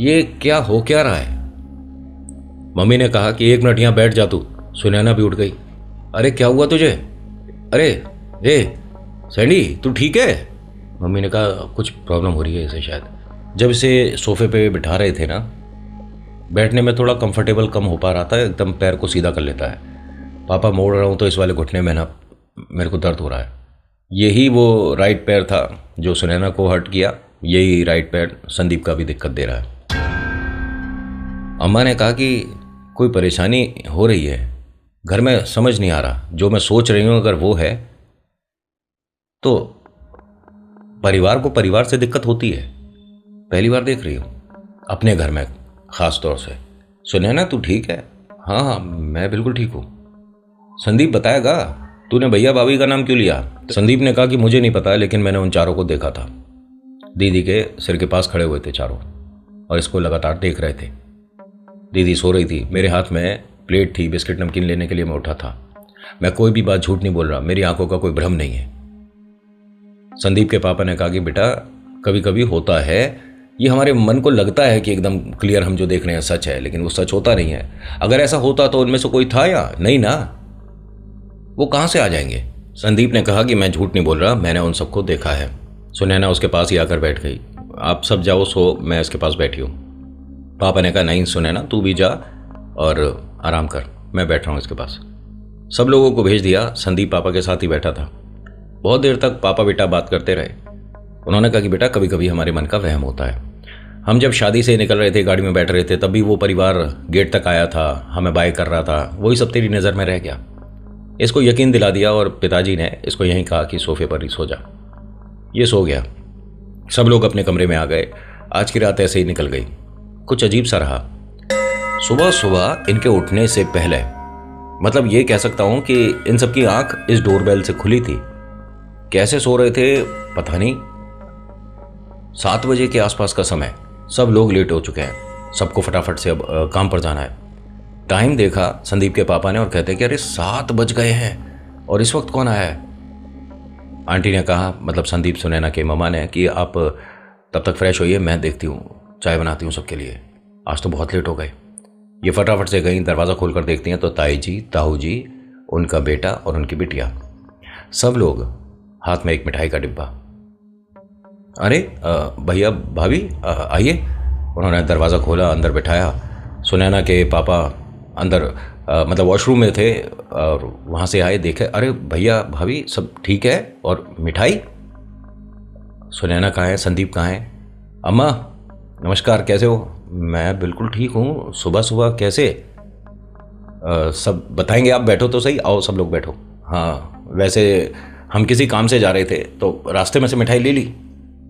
ये क्या हो क्या रहा है? मम्मी ने कहा कि 1 मिनट यहाँ बैठ जा तू। सुनैना भी उठ गई। अरे क्या हुआ तुझे? अरे सैंडी, तू ठीक है? मम्मी ने कहा कुछ प्रॉब्लम हो रही है इसे शायद। जब इसे सोफे पे बिठा रहे थे ना, बैठने में थोड़ा कंफर्टेबल कम हो पा रहा था, एकदम पैर को सीधा कर लेता है। पापा मोड़ रहा हूँ तो इस वाले घुटने में ना मेरे को दर्द हो रहा है। यही वो राइट पैर था जो सुनैना को हर्ट किया। यही राइट पैर संदीप का भी दिक्कत दे रहा है। अम्मा ने कहा कि कोई परेशानी हो रही है, घर में समझ नहीं आ रहा। जो मैं सोच रही हूँ अगर वो है तो परिवार को परिवार से दिक्कत होती है। पहली बार देख रही हूँ अपने घर में, ख़ास तौर से। सुनैना, तू ठीक है? हाँ हाँ, मैं बिल्कुल ठीक हूँ। संदीप, बताएगा तूने भैया भाभी का नाम क्यों लिया? संदीप ने कहा कि मुझे नहीं पता, लेकिन मैंने उन चारों को देखा था। दीदी के सिर के पास खड़े हुए थे चारों और इसको लगातार देख रहे थे। दीदी सो रही थी। मेरे हाथ में प्लेट थी, बिस्किट नमकीन लेने के लिए मैं उठा था। मैं कोई भी बात झूठ नहीं बोल रहा, मेरी आंखों का कोई भ्रम नहीं है। संदीप के पापा ने कहा कि बेटा, कभी कभी होता है, ये हमारे मन को लगता है कि एकदम क्लियर हम जो देख रहे हैं सच है, लेकिन वो सच होता नहीं है। अगर ऐसा होता तो उनमें से कोई था या नहीं ना, वो कहाँ से आ जाएंगे? संदीप ने कहा कि मैं झूठ नहीं बोल रहा, मैंने उन सबको देखा है। सुनैना उसके पास ही आकर बैठ गई। आप सब जाओ सो, मैं इसके पास बैठी हूँ। पापा ने कहा नहीं सुनैना, तू भी जा और आराम कर, मैं बैठ रहा हूँ इसके पास। सब लोगों को भेज दिया। संदीप पापा के साथ ही बैठा था। बहुत देर तक पापा बेटा बात करते रहे। उन्होंने कहा कि बेटा, कभी कभी हमारे मन का वहम होता है। हम जब शादी से निकल रहे थे, गाड़ी में बैठ रहे थे, तब भी वो परिवार गेट तक आया था, हमें बाय कर रहा था। वही सब तेरी नज़र में रह गया। इसको यकीन दिला दिया और पिताजी ने इसको यहीं कहा कि सोफे पर ही सो जा। ये सो गया। सब लोग अपने कमरे में आ गए। आज की रात ऐसे ही निकल गई। कुछ अजीब सा रहा। सुबह सुबह इनके उठने से पहले, मतलब ये कह सकता हूं कि इन सबकी आंख इस डोरबेल से खुली थी। कैसे सो रहे थे पता नहीं। 7 बजे के आसपास का समय, सब लोग लेट हो चुके हैं, सबको फटाफट से अब काम पर जाना है। टाइम देखा संदीप के पापा ने और कहते कि अरे 7 बज गए हैं और इस वक्त कौन आया है। आंटी ने कहा, मतलब संदीप सुनैना के ममा ने, कि आप तब तक फ्रेश होइए, मैं देखती हूँ, चाय बनाती हूँ सबके लिए, आज तो बहुत लेट हो गए। ये फटाफट से गई, दरवाज़ा खोल कर देखती हैं तो ताई जी, ताऊ जी, उनका बेटा और उनकी बिटिया, सब लोग हाथ में एक मिठाई का डिब्बा। अरे भैया भाभी आइए। उन्होंने दरवाज़ा खोला, अंदर बिठाया। सुनैना के पापा अंदर मतलब वॉशरूम में थे और वहाँ से आए, देखे, अरे भैया भाभी सब ठीक है और मिठाई। सुनैना कहाँ है, संदीप कहाँ है? अम्मा नमस्कार, कैसे हो? मैं बिल्कुल ठीक हूँ। सुबह सुबह कैसे? सब बताएंगे, आप बैठो तो सही, आओ सब लोग बैठो। हाँ, वैसे हम किसी काम से जा रहे थे तो रास्ते में से मिठाई ले ली।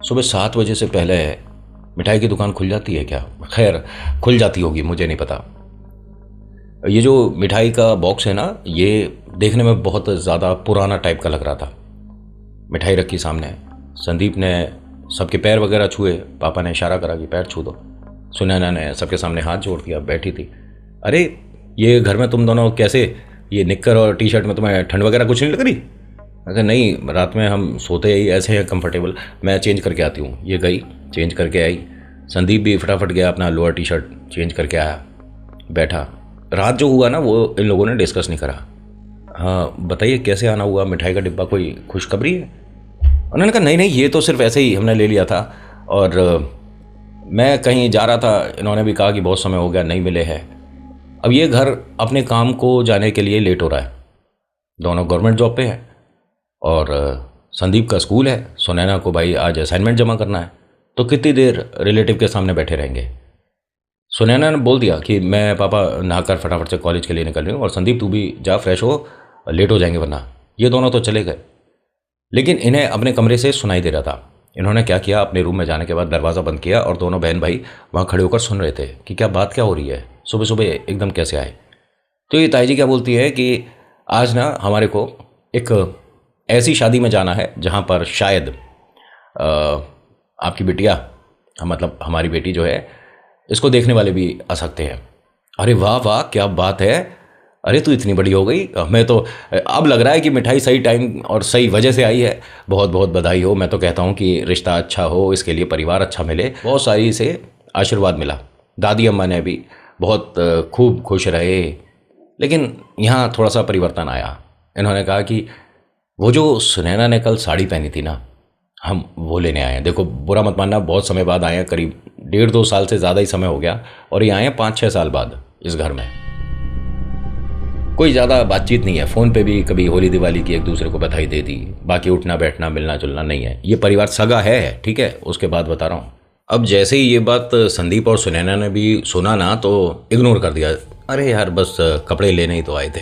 सुबह 7 बजे से पहले मिठाई की दुकान खुल जाती है क्या? खैर खुल जाती होगी, मुझे नहीं पता। ये जो मिठाई का बॉक्स है ना, ये देखने में बहुत ज़्यादा पुराना टाइप का लग रहा था। मिठाई रखी सामने, संदीप ने सबके पैर वगैरह छुए, पापा ने इशारा करा कि पैर छू दो। सुनैना ने सबके सामने हाथ जोड़ दिया, बैठी थी। अरे ये घर में तुम दोनों कैसे, ये निक्कर और टी शर्ट में तुम्हें ठंड वगैरह कुछ नहीं लग रही? अगर नहीं, रात में हम सोते ही ऐसे हैं कंफर्टेबल, मैं चेंज करके आती हूँ। ये गई चेंज करके आई। संदीप भी फटाफट गया, अपना लोअर टी शर्ट चेंज करके आया, बैठा। रात जो हुआ ना वो इन लोगों ने डिस्कस नहीं करा। हाँ बताइए कैसे आना हुआ, मिठाई का डिब्बा कोई खुशखबरी है? उन्होंने कहा नहीं नहीं, ये तो सिर्फ ऐसे ही हमने ले लिया था और मैं कहीं जा रहा था, इन्होंने भी कहा कि बहुत समय हो गया नहीं मिले हैं। अब ये घर अपने काम को जाने के लिए लेट हो रहा है। दोनों गवर्नमेंट जॉब पे हैं और संदीप का स्कूल है। सुनैना को भाई आज असाइनमेंट जमा करना है, तो कितनी देर रिलेटिव के सामने बैठे रहेंगे। सुनैना ने बोल दिया कि मैं पापा नहाकर फटाफट से कॉलेज के लिए निकल रही हूँ और संदीप तू भी जा, फ्रेश हो, लेट हो जाएंगे वरना। ये दोनों तो चले गए, लेकिन इन्हें अपने कमरे से सुनाई दे रहा था। इन्होंने क्या किया, अपने रूम में जाने के बाद दरवाज़ा बंद किया और दोनों बहन भाई वहाँ खड़े होकर सुन रहे थे कि क्या बात क्या हो रही है, सुबह सुबह एकदम कैसे आए। तो ये ताई जी क्या बोलती है कि आज ना हमारे को एक ऐसी शादी में जाना है जहाँ पर शायद आपकी बिटिया, मतलब हमारी बेटी जो है, इसको देखने वाले भी आ सकते हैं। अरे वाह वाह, क्या बात है, अरे तू इतनी बड़ी हो गई। मैं तो अब लग रहा है कि मिठाई सही टाइम और सही वजह से आई है। बहुत बहुत बधाई हो। मैं तो कहता हूँ कि रिश्ता अच्छा हो, इसके लिए परिवार अच्छा मिले। बहुत सारी से आशीर्वाद मिला। दादी अम्मा ने भी बहुत खूब खुश रहे। लेकिन यहाँ थोड़ा सा परिवर्तन आया। इन्होंने कहा कि वो जो सुनैना ने कल साड़ी पहनी थी ना, हम वो लेने आए हैं। देखो बुरा मत मानना, बहुत समय बाद आए हैं, करीब 1.5-2 साल से ज़्यादा ही समय हो गया, और ये आए हैं 5-6 साल बाद इस घर में। कोई ज़्यादा बातचीत नहीं है, फ़ोन पे भी कभी होली दिवाली की एक दूसरे को बधाई दे दी, बाकी उठना बैठना मिलना जुलना नहीं है। ये परिवार सगा है, ठीक है, उसके बाद बता रहा हूँ। अब जैसे ही ये बात संदीप और सुनैना ने भी सुना ना, तो इग्नोर कर दिया। अरे यार बस कपड़े लेने ही तो आए थे।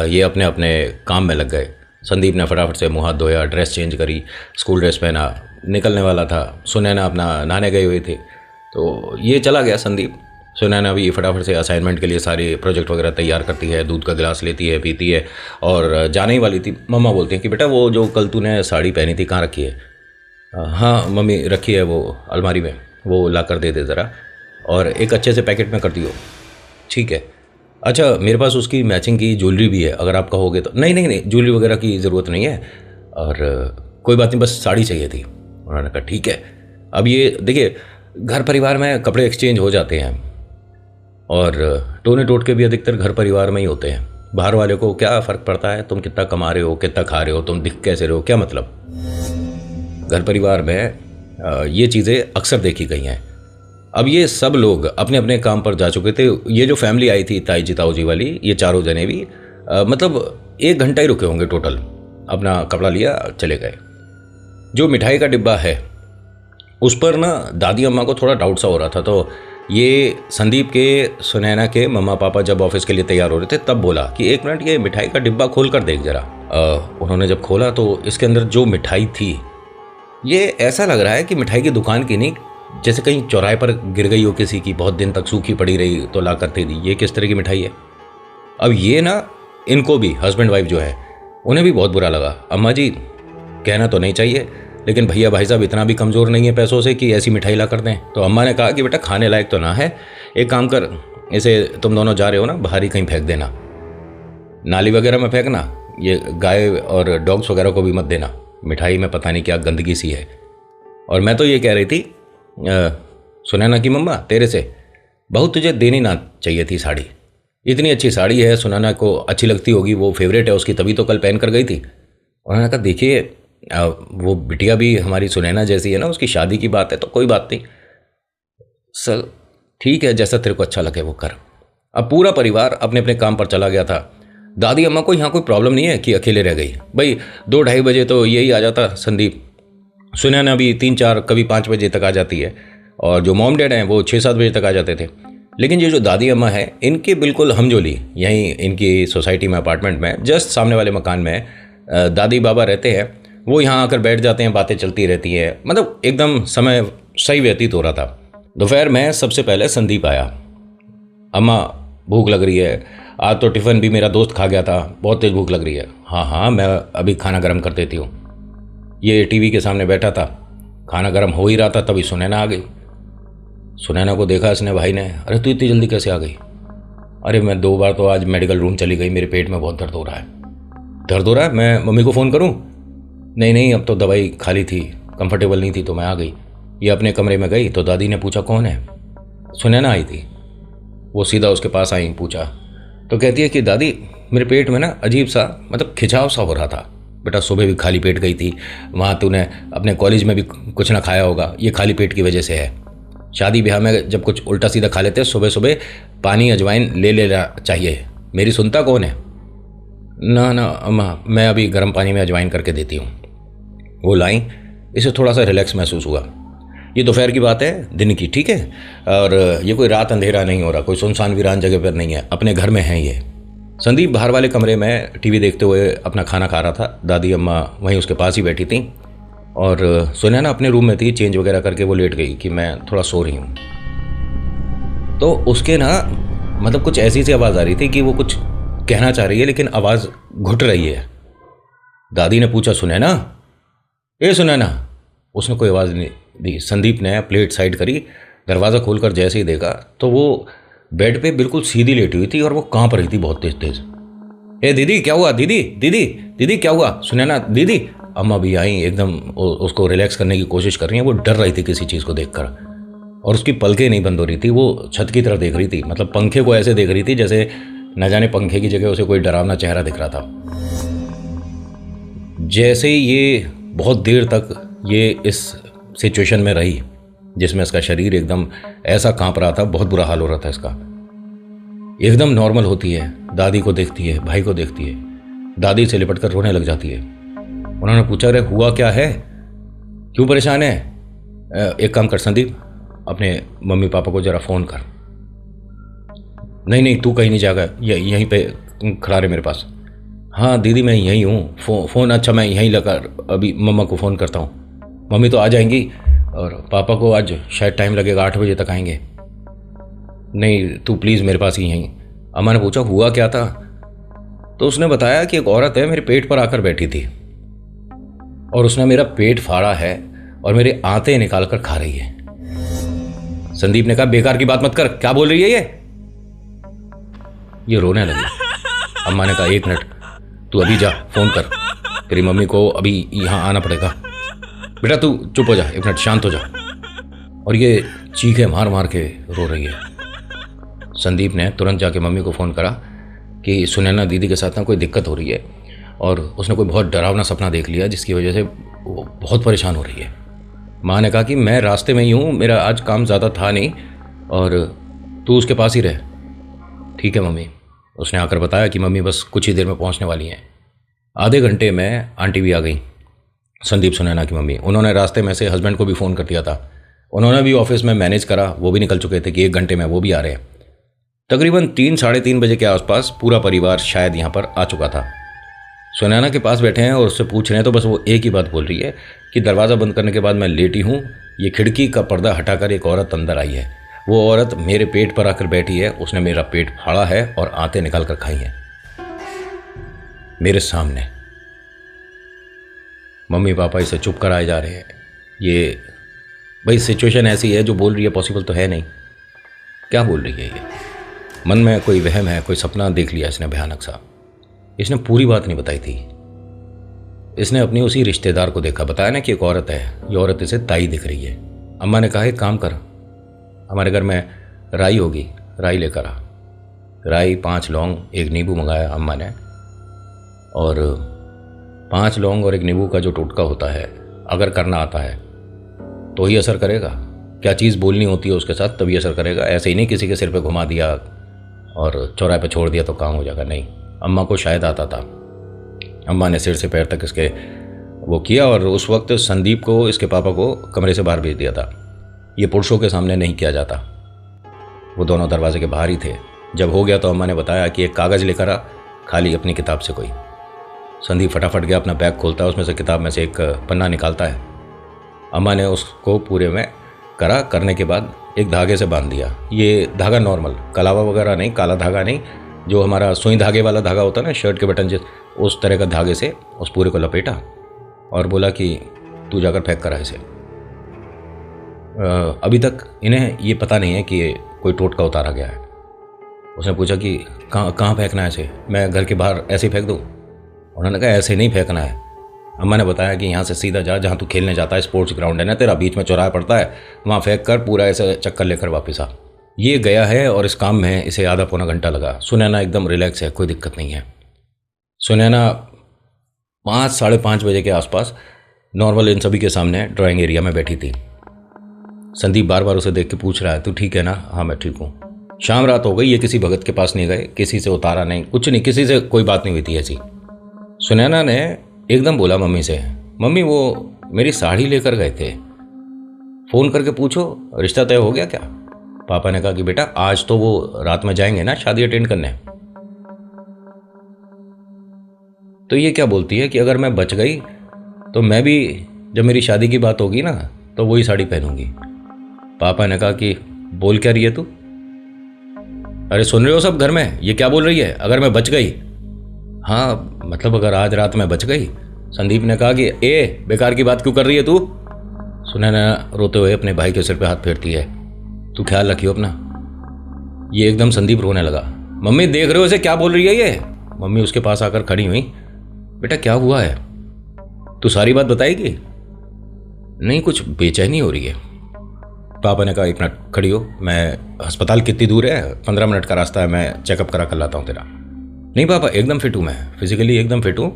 ये अपने अपने काम में लग गए। संदीप ने फटाफट से मुँह हाथ धोया, ड्रेस चेंज करी, स्कूल ड्रेस पहना, निकलने वाला था। सुनैना अपना नहाने गई हुई थी, तो ये चला गया संदीप। सुनैना भी फटाफट से असाइनमेंट के लिए सारे प्रोजेक्ट वगैरह तैयार करती है, दूध का गिलास लेती है, पीती है, और जाने ही वाली थी। मम्मा बोलती हैं कि बेटा वो जो कल तूने साड़ी पहनी थी कहाँ रखी है? हाँ मम्मी रखी है वो अलमारी में, वो ला कर दे दे ज़रा, और एक अच्छे से पैकेट में कर दियो। ठीक है। अच्छा मेरे पास उसकी मैचिंग की ज्वेलरी भी है, अगर आप कहोगे तो। नहीं नहीं नहीं, ज्वेलरी वगैरह की ज़रूरत नहीं है, और कोई बात नहीं, बस साड़ी चाहिए थी। उन्होंने कहा ठीक है। अब ये देखिए, घर परिवार में कपड़े एक्सचेंज हो जाते हैं, और टोने टोटके भी अधिकतर घर परिवार में ही होते हैं। बाहर वाले को क्या फ़र्क पड़ता है तुम कितना कमा रहे हो, कितना खा रहे हो, तुम दिख कैसे रहे हो, क्या मतलब। घर परिवार में ये चीज़ें अक्सर देखी गई हैं। अब ये सब लोग अपने अपने काम पर जा चुके थे। ये जो फैमिली आई थी ताई जी ताऊ जी वाली, ये चारों जने भी मतलब 1 घंटा ही रुके होंगे टोटल। अपना कपड़ा लिया चले गए। जो मिठाई का डिब्बा है उस पर ना दादी अम्मा को थोड़ा डाउट सा हो रहा था, तो ये संदीप के सुनैना के मम्मा पापा जब ऑफिस के लिए तैयार हो रहे थे तब बोला कि 1 मिनट, ये मिठाई का डिब्बा खोल कर देख जरा। उन्होंने जब खोला तो इसके अंदर जो मिठाई थी ये ऐसा लग रहा है कि मिठाई की दुकान की नहीं, जैसे कहीं चौराहे पर गिर गई हो किसी की, बहुत दिन तक सूखी पड़ी रही तो ला कर दे दी। ये किस तरह की मिठाई है? अब ये ना, इनको भी, हस्बैंड वाइफ जो है, उन्हें भी बहुत बुरा लगा। अम्मा जी, कहना तो नहीं चाहिए, लेकिन भैया भाई साहब इतना भी कमज़ोर नहीं है पैसों से कि ऐसी मिठाई ला कर दें। तो अम्मा ने कहा कि बेटा खाने लायक तो ना है, एक काम कर, इसे तुम दोनों जा रहे हो ना, बाहर ही कहीं फेंक देना, नाली वगैरह में फेंकना, ये गाय और डॉग्स वगैरह को भी मत देना, मिठाई में पता नहीं क्या गंदगी सी है। और मैं तो ये कह रही थी सुनैना की मम्मा, तेरे से बहुत तुझे देनी ना चाहिए थी साड़ी, इतनी अच्छी साड़ी है, सुनैना को अच्छी लगती होगी, वो फेवरेट है उसकी, तभी तो कल पहन कर गई थी। उन्होंने कहा देखिए वो बिटिया भी हमारी सुनैना जैसी है ना, उसकी शादी की बात है तो कोई बात नहीं, सर ठीक है, जैसा तेरे को अच्छा लगे वो कर। अब पूरा परिवार अपने अपने काम पर चला गया था। दादी अम्मा को यहाँ कोई प्रॉब्लम नहीं है कि अकेले रह गई, भाई 2-2:30 बजे तो यही आ जाता संदीप, सुनैना भी 3-4 कभी 5 बजे तक आ जाती है, और जो मॉम डैड हैं वो 6-7 बजे तक आ जाते थे। लेकिन ये जो दादी अम्मा है, इनके बिल्कुल हमजोली यहीं इनकी सोसाइटी में, अपार्टमेंट में, जस्ट सामने वाले मकान में दादी बाबा रहते हैं। वो यहाँ आकर बैठ जाते हैं, बातें चलती रहती है, मतलब एकदम समय सही व्यतीत हो रहा था। दोपहर में सबसे पहले संदीप आया, अम्मा भूख लग रही है, आज तो टिफ़िन भी मेरा दोस्त खा गया था, बहुत तेज़ भूख लग रही है। हाँ हाँ, मैं अभी खाना गर्म कर देती हूँ। ये टीवी के सामने बैठा था, खाना गर्म हो ही रहा था, तभी सुनैना आ गई। सुनैना को देखा इसने भाई ने, अरे तू इतनी जल्दी कैसे आ गई? अरे मैं 2 बार तो आज मेडिकल रूम चली गई, मेरे पेट में बहुत दर्द हो रहा है। दर्द हो रहा है? मैं मम्मी को फ़ोन करूं? नहीं नहीं, अब तो दवाई खाली थी, कंफर्टेबल नहीं थी तो मैं आ गई। ये अपने कमरे में गई तो दादी ने पूछा कौन है? सुनैना आई थी। वो सीधा उसके पास आई, पूछा तो कहती है कि दादी मेरे पेट में ना अजीब सा, मतलब खिंचाव सा हो रहा था। बेटा सुबह भी खाली पेट गई थी, वहाँ तूने अपने कॉलेज में भी कुछ ना खाया होगा, ये खाली पेट की वजह से है। शादी ब्याह में जब कुछ उल्टा सीधा खा लेते हैं, सुबह सुबह पानी अजवाइन ले लेना चाहिए। मेरी सुनता कौन है? ना ना अम्मा, मैं अभी गर्म पानी में अजवाइन करके देती हूँ। वो लाई, इसे थोड़ा सा रिलैक्स महसूस हुआ। ये दोपहर की बात है, दिन की, ठीक है, और ये कोई रात अंधेरा नहीं हो रहा, कोई सुनसान वीरान जगह पर नहीं है, अपने घर में है ये। संदीप बाहर वाले कमरे में टीवी देखते हुए अपना खाना खा रहा था, दादी अम्मा वहीं उसके पास ही बैठी थी, और सुनैना अपने रूम में थी, चेंज वगैरह करके वो लेट गई कि मैं थोड़ा सो रही हूँ। तो उसके ना, मतलब कुछ ऐसी सी आवाज़ आ रही थी कि वो कुछ कहना चाह रही है लेकिन आवाज़ घुट रही है। दादी ने पूछा सुनैना, ए सुनैना। उसने कोई आवाज़ नहीं दी। संदीप ने प्लेट साइड करी, दरवाज़ा खोलकर जैसे ही देखा तो वो बेड पे बिल्कुल सीधी लेटी हुई थी और वो कांप रही थी बहुत तेज तेज। ए दीदी क्या हुआ? दीदी दीदी दीदी क्या हुआ? सुनैना दीदी। अम्मा भी आई, एकदम उसको रिलैक्स करने की कोशिश कर रही हैं। वो डर रही थी किसी चीज़ को देखकर, और उसकी पलकें नहीं बंद हो रही थी, वो छत की तरफ देख रही थी, मतलब पंखे को ऐसे देख रही थी जैसे न जाने पंखे की जगह उसे कोई डरावना चेहरा दिख रहा था। जैसे ही ये बहुत देर तक ये इस सिचुएशन में रही जिसमें इसका शरीर एकदम ऐसा कांप रहा था, बहुत बुरा हाल हो रहा था इसका, एकदम नॉर्मल होती है, दादी को देखती है, भाई को देखती है, दादी से लिपट कर रोने लग जाती है। उन्होंने पूछा, अरे हुआ क्या है, क्यों परेशान है? एक काम कर संदीप, अपने मम्मी पापा को ज़रा फ़ोन कर। नहीं नहीं, तू कहीं नहीं जाएगा, यहीं पे खड़ा रहे मेरे पास। हाँ दीदी मैं यहीं हूँ, फ़ोन अच्छा मैं यहीं लगा, अभी मम्मा को फ़ोन करता हूँ, मम्मी तो आ जाएंगी, और पापा को आज शायद टाइम लगेगा, 8 बजे तक आएंगे। नहीं तू प्लीज़ मेरे पास ही यहीं। अम्मा ने पूछा हुआ क्या था? तो उसने बताया कि एक औरत है मेरे पेट पर आकर बैठी थी और उसने मेरा पेट फाड़ा है और मेरे आंतें निकाल कर खा रही है। संदीप ने कहा, बेकार की बात मत कर, क्या बोल रही है ये रोने लगी। अम्मा ने कहा, 1 मिनट, तू अभी जा फ़ोन कर, तेरी मम्मी को अभी यहाँ आना पड़ेगा। बेटा तू चुप हो जा, 1 मिनट शांत हो जा। और ये चीखें मार मार के रो रही है। संदीप ने तुरंत जाके मम्मी को फ़ोन करा कि सुनैना दीदी के साथ ना कोई दिक्कत हो रही है और उसने कोई बहुत डरावना सपना देख लिया जिसकी वजह से वो बहुत परेशान हो रही है। माँ ने कहा कि मैं रास्ते में ही हूँ, मेरा आज काम ज़्यादा था नहीं, और तू उसके पास ही रह। ठीक है मम्मी। उसने आकर बताया कि मम्मी बस कुछ ही देर में पहुँचने वाली हैं। आधे घंटे में आंटी भी आ गई, संदीप सुनैना की मम्मी। उन्होंने रास्ते में से हस्बैंड को भी फ़ोन कर दिया था, उन्होंने भी ऑफिस में मैनेज करा, वो भी निकल चुके थे कि 1 घंटे में वो भी आ रहे हैं। तकरीबन 3 साढ़े 3 बजे के आसपास पूरा परिवार शायद यहाँ पर आ चुका था। सुनैना के पास बैठे हैं और उससे पूछ रहे हैं तो बस वो एक ही बात बोल रही है कि दरवाज़ा बंद करने के बाद मैं लेटी हूँ, ये खिड़की का पर्दा हटाकर एक औरत अंदर आई है। वो औरत मेरे पेट पर आकर बैठी है, उसने मेरा पेट फाड़ा है और आंतें निकाल कर खाई हैं मेरे सामने। मम्मी पापा इसे चुप कराए जा रहे हैं। ये भाई सिचुएशन ऐसी है, जो बोल रही है पॉसिबल तो है नहीं। क्या बोल रही है ये? मन में कोई वहम है, कोई सपना देख लिया इसने भयानक सा। इसने पूरी बात नहीं बताई थी। इसने अपनी उसी रिश्तेदार को देखा, बताया ना कि एक औरत है, ये औरत इसे ताई दिख रही है। अम्मा ने कहा एक काम कर, हमारे घर में राई होगी, राई लेकर आ। राई, 5 लौंग, 1 नींबू मंगाया अम्मा ने। और 5 लौंग और 1 नींबू का जो टोटका होता है, अगर करना आता है तो ही असर करेगा। क्या चीज़ बोलनी होती है उसके साथ तभी असर करेगा। ऐसे ही नहीं किसी के सिर पे घुमा दिया और चौराहे पे छोड़ दिया तो काम हो जाएगा, नहीं। अम्मा को शायद आता था। अम्मा ने सिर से पैर तक इसके वो किया और उस वक्त संदीप को, इसके पापा को, कमरे से बाहर भेज दिया था। ये पुरुषों के सामने नहीं किया जाता। वो दोनों दरवाजे के बाहर ही थे। जब हो गया तो अम्मा ने बताया कि एक कागज़ लेकर आ, खाली अपनी किताब से कोई। संदीप फटाफट गया, अपना बैग खोलता है, उसमें से किताब में से एक पन्ना निकालता है। अम्मा ने उसको पूरे में करने के बाद एक धागे से बांध दिया। ये धागा नॉर्मल, कलावा वगैरह नहीं, काला धागा नहीं, जो हमारा सुई धागे वाला धागा होता है ना, शर्ट के बटन जिस, उस तरह का धागे से उस पूरे को लपेटा और बोला कि तू जाकर फेंक कर आ इसे। अभी तक इन्हें ये पता नहीं है कि ये कोई टोटका उतारा गया है। उसने पूछा कि कहाँ फेंकना है इसे, मैं घर के बाहर ऐसे ही फेंक दूँ? उन्होंने कहा ऐसे नहीं फेंकना है। अम्मा ने बताया कि यहाँ से सीधा जा, जहाँ तू खेलने जाता है, स्पोर्ट्स ग्राउंड है ना तेरा, बीच में चौराहा पड़ता है, वहाँ फेंक कर पूरा ऐसे चक्कर लेकर वापस आ। ये गया है और इस काम में इसे आधा पौना घंटा लगा। सुनैना एकदम रिलैक्स है, कोई दिक्कत नहीं है। सुनैना 5 साढ़े 5 बजे के आसपास नॉर्मल इन सभी के सामने ड्राइंग एरिया में बैठी थी। संदीप बार बार उसे देख के पूछ रहा है तू ठीक है ना? हाँ मैं ठीक हूँ। शाम रात हो गई, ये किसी भगत के पास नहीं गए, किसी से उतारा नहीं, कुछ नहीं, किसी से कोई बात नहीं हुई थी ऐसी। सुनैना ने एकदम बोला मम्मी से, मम्मी वो मेरी साड़ी लेकर गए थे, फ़ोन करके पूछो रिश्ता तय हो गया क्या? पापा ने कहा कि बेटा आज तो वो रात में जाएंगे ना शादी अटेंड करने। तो ये क्या बोलती है कि अगर मैं बच गई तो मैं भी जब मेरी शादी की बात होगी ना तो वही साड़ी पहनूंगी। पापा ने कहा कि बोल क्या रही है तू? अरे सुन रहे हो सब घर में, ये क्या बोल रही है अगर मैं बच गई? हाँ मतलब अगर आज रात में बच गई। संदीप ने कहा कि ए बेकार की बात क्यों कर रही है तू? सुनैना रोते हुए अपने भाई के सिर पे हाथ फेरती है, तू ख्याल रखियो अपना। ये एकदम संदीप रोने लगा। मम्मी देख रहे हो इसे क्या बोल रही है ये? मम्मी उसके पास आकर खड़ी हुई, बेटा क्या हुआ है, तू सारी बात बताएगी? नहीं कुछ बेचैनी हो रही है। पापा ने कहा 1 मिनट खड़ी हो, मैं अस्पताल कितनी दूर है? 15 मिनट का रास्ता है, मैं चेकअप करा कर लाता हूँ तेरा। नहीं पापा एकदम फिट हूँ, मैं फिजिकली एकदम फिट हूँ,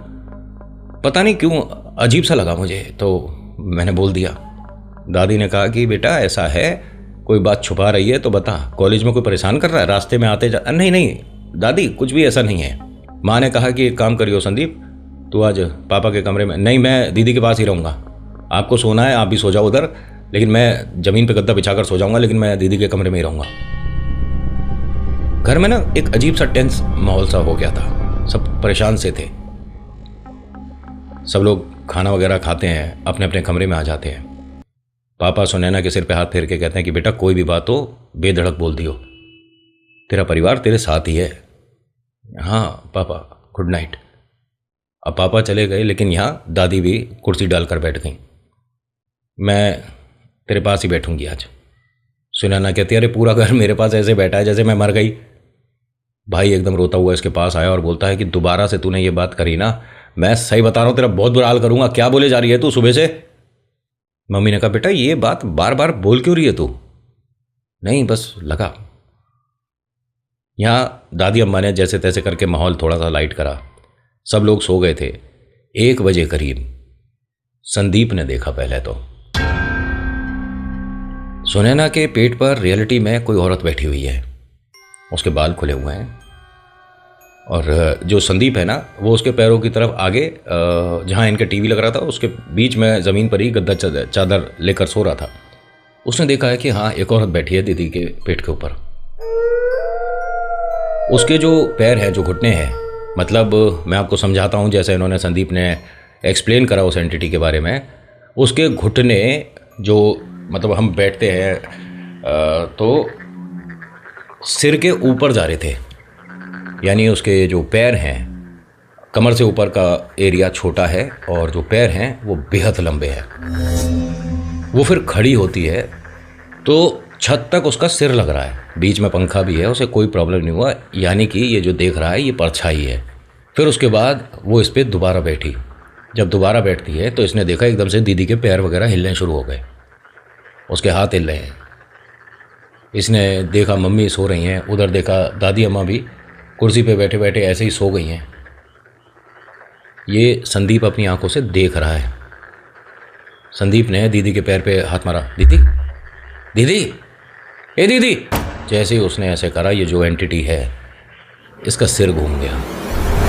पता नहीं क्यों अजीब सा लगा मुझे तो मैंने बोल दिया। दादी ने कहा कि बेटा ऐसा है, कोई बात छुपा रही है तो बता, कॉलेज में कोई परेशान कर रहा है, रास्ते में आते जा? नहीं नहीं दादी कुछ भी ऐसा नहीं है। माँ ने कहा कि एक काम करियो संदीप, तू आज पापा के कमरे में, नहीं मैं दीदी के पास ही रहूँगा, आपको सोना है आप भी सो जाओ उधर, लेकिन मैं ज़मीन पे गद्दा बिछाकर सो जाऊँगा, लेकिन मैं दीदी के कमरे में ही रहूँगा। घर में ना एक अजीब सा टेंस माहौल सा हो गया था, सब परेशान से थे। सब लोग खाना वगैरह खाते हैं, अपने अपने कमरे में आ जाते हैं। पापा सुनैना के सिर पे हाथ फेर के कहते हैं कि बेटा कोई भी बात हो बेधड़क बोल दियो, तेरा परिवार तेरे साथ ही है। हाँ पापा गुड नाइट। अब पापा चले गए, लेकिन यहाँ दादी भी कुर्सी डालकर बैठ गई। मैं तेरे पास ही बैठूंगी आज। सुनैना कहती है अरे पूरा घर मेरे पास ऐसे बैठा है जैसे मैं मर गई। भाई एकदम रोता हुआ इसके पास आया और बोलता है कि दोबारा से तूने ये बात करी ना, मैं सही बता रहा हूँ तेरा बहुत बुरा हाल करूंगा। क्या बोले जा रही है तू सुबह से? मम्मी ने कहा बेटा ये बात बार बार बोल क्यों रही है तू? नहीं बस लगा। यहाँ दादी अम्मा ने जैसे तैसे करके माहौल थोड़ा सा लाइट करा, सब लोग सो गए थे। 1 बजे करीब संदीप ने देखा पहले तो सुनैना के पेट पर रियलिटी में कोई औरत बैठी हुई है, उसके बाल खुले हुए हैं और जो संदीप है ना वो उसके पैरों की तरफ आगे जहाँ इनके टीवी लग रहा था उसके बीच में ज़मीन पर ही गद्दा चादर लेकर सो रहा था। उसने देखा है कि हाँ एक औरत बैठी है दीदी के पेट के ऊपर। उसके जो पैर हैं, जो घुटने हैं, मतलब मैं आपको समझाता हूँ, जैसे इन्होंने संदीप ने एक्सप्लेन करा उस एंटिटी के बारे में। उसके घुटने जो, मतलब हम बैठते हैं तो सिर के ऊपर जा रहे थे, यानी उसके जो पैर हैं, कमर से ऊपर का एरिया छोटा है और जो पैर हैं वो बेहद लंबे हैं। वो फिर खड़ी होती है तो छत तक उसका सिर लग रहा है, बीच में पंखा भी है, उसे कोई प्रॉब्लम नहीं हुआ, यानी कि ये जो देख रहा है ये परछाई है। फिर उसके बाद वो इस पर दोबारा बैठी। जब दोबारा बैठती है तो इसने देखा एकदम से दीदी के पैर वगैरह हिलने शुरू हो गए, उसके हाथ हिल रहे हैं। इसने देखा मम्मी सो रही हैं, उधर देखा दादी अम्मा भी कुर्सी पे बैठे बैठे ऐसे ही सो गई हैं। ये संदीप अपनी आंखों से देख रहा है। संदीप ने दीदी के पैर पे हाथ मारा, दीदी दीदी ए दीदी। जैसे ही उसने ऐसे करा, ये जो एंटिटी है इसका सिर घूम गया।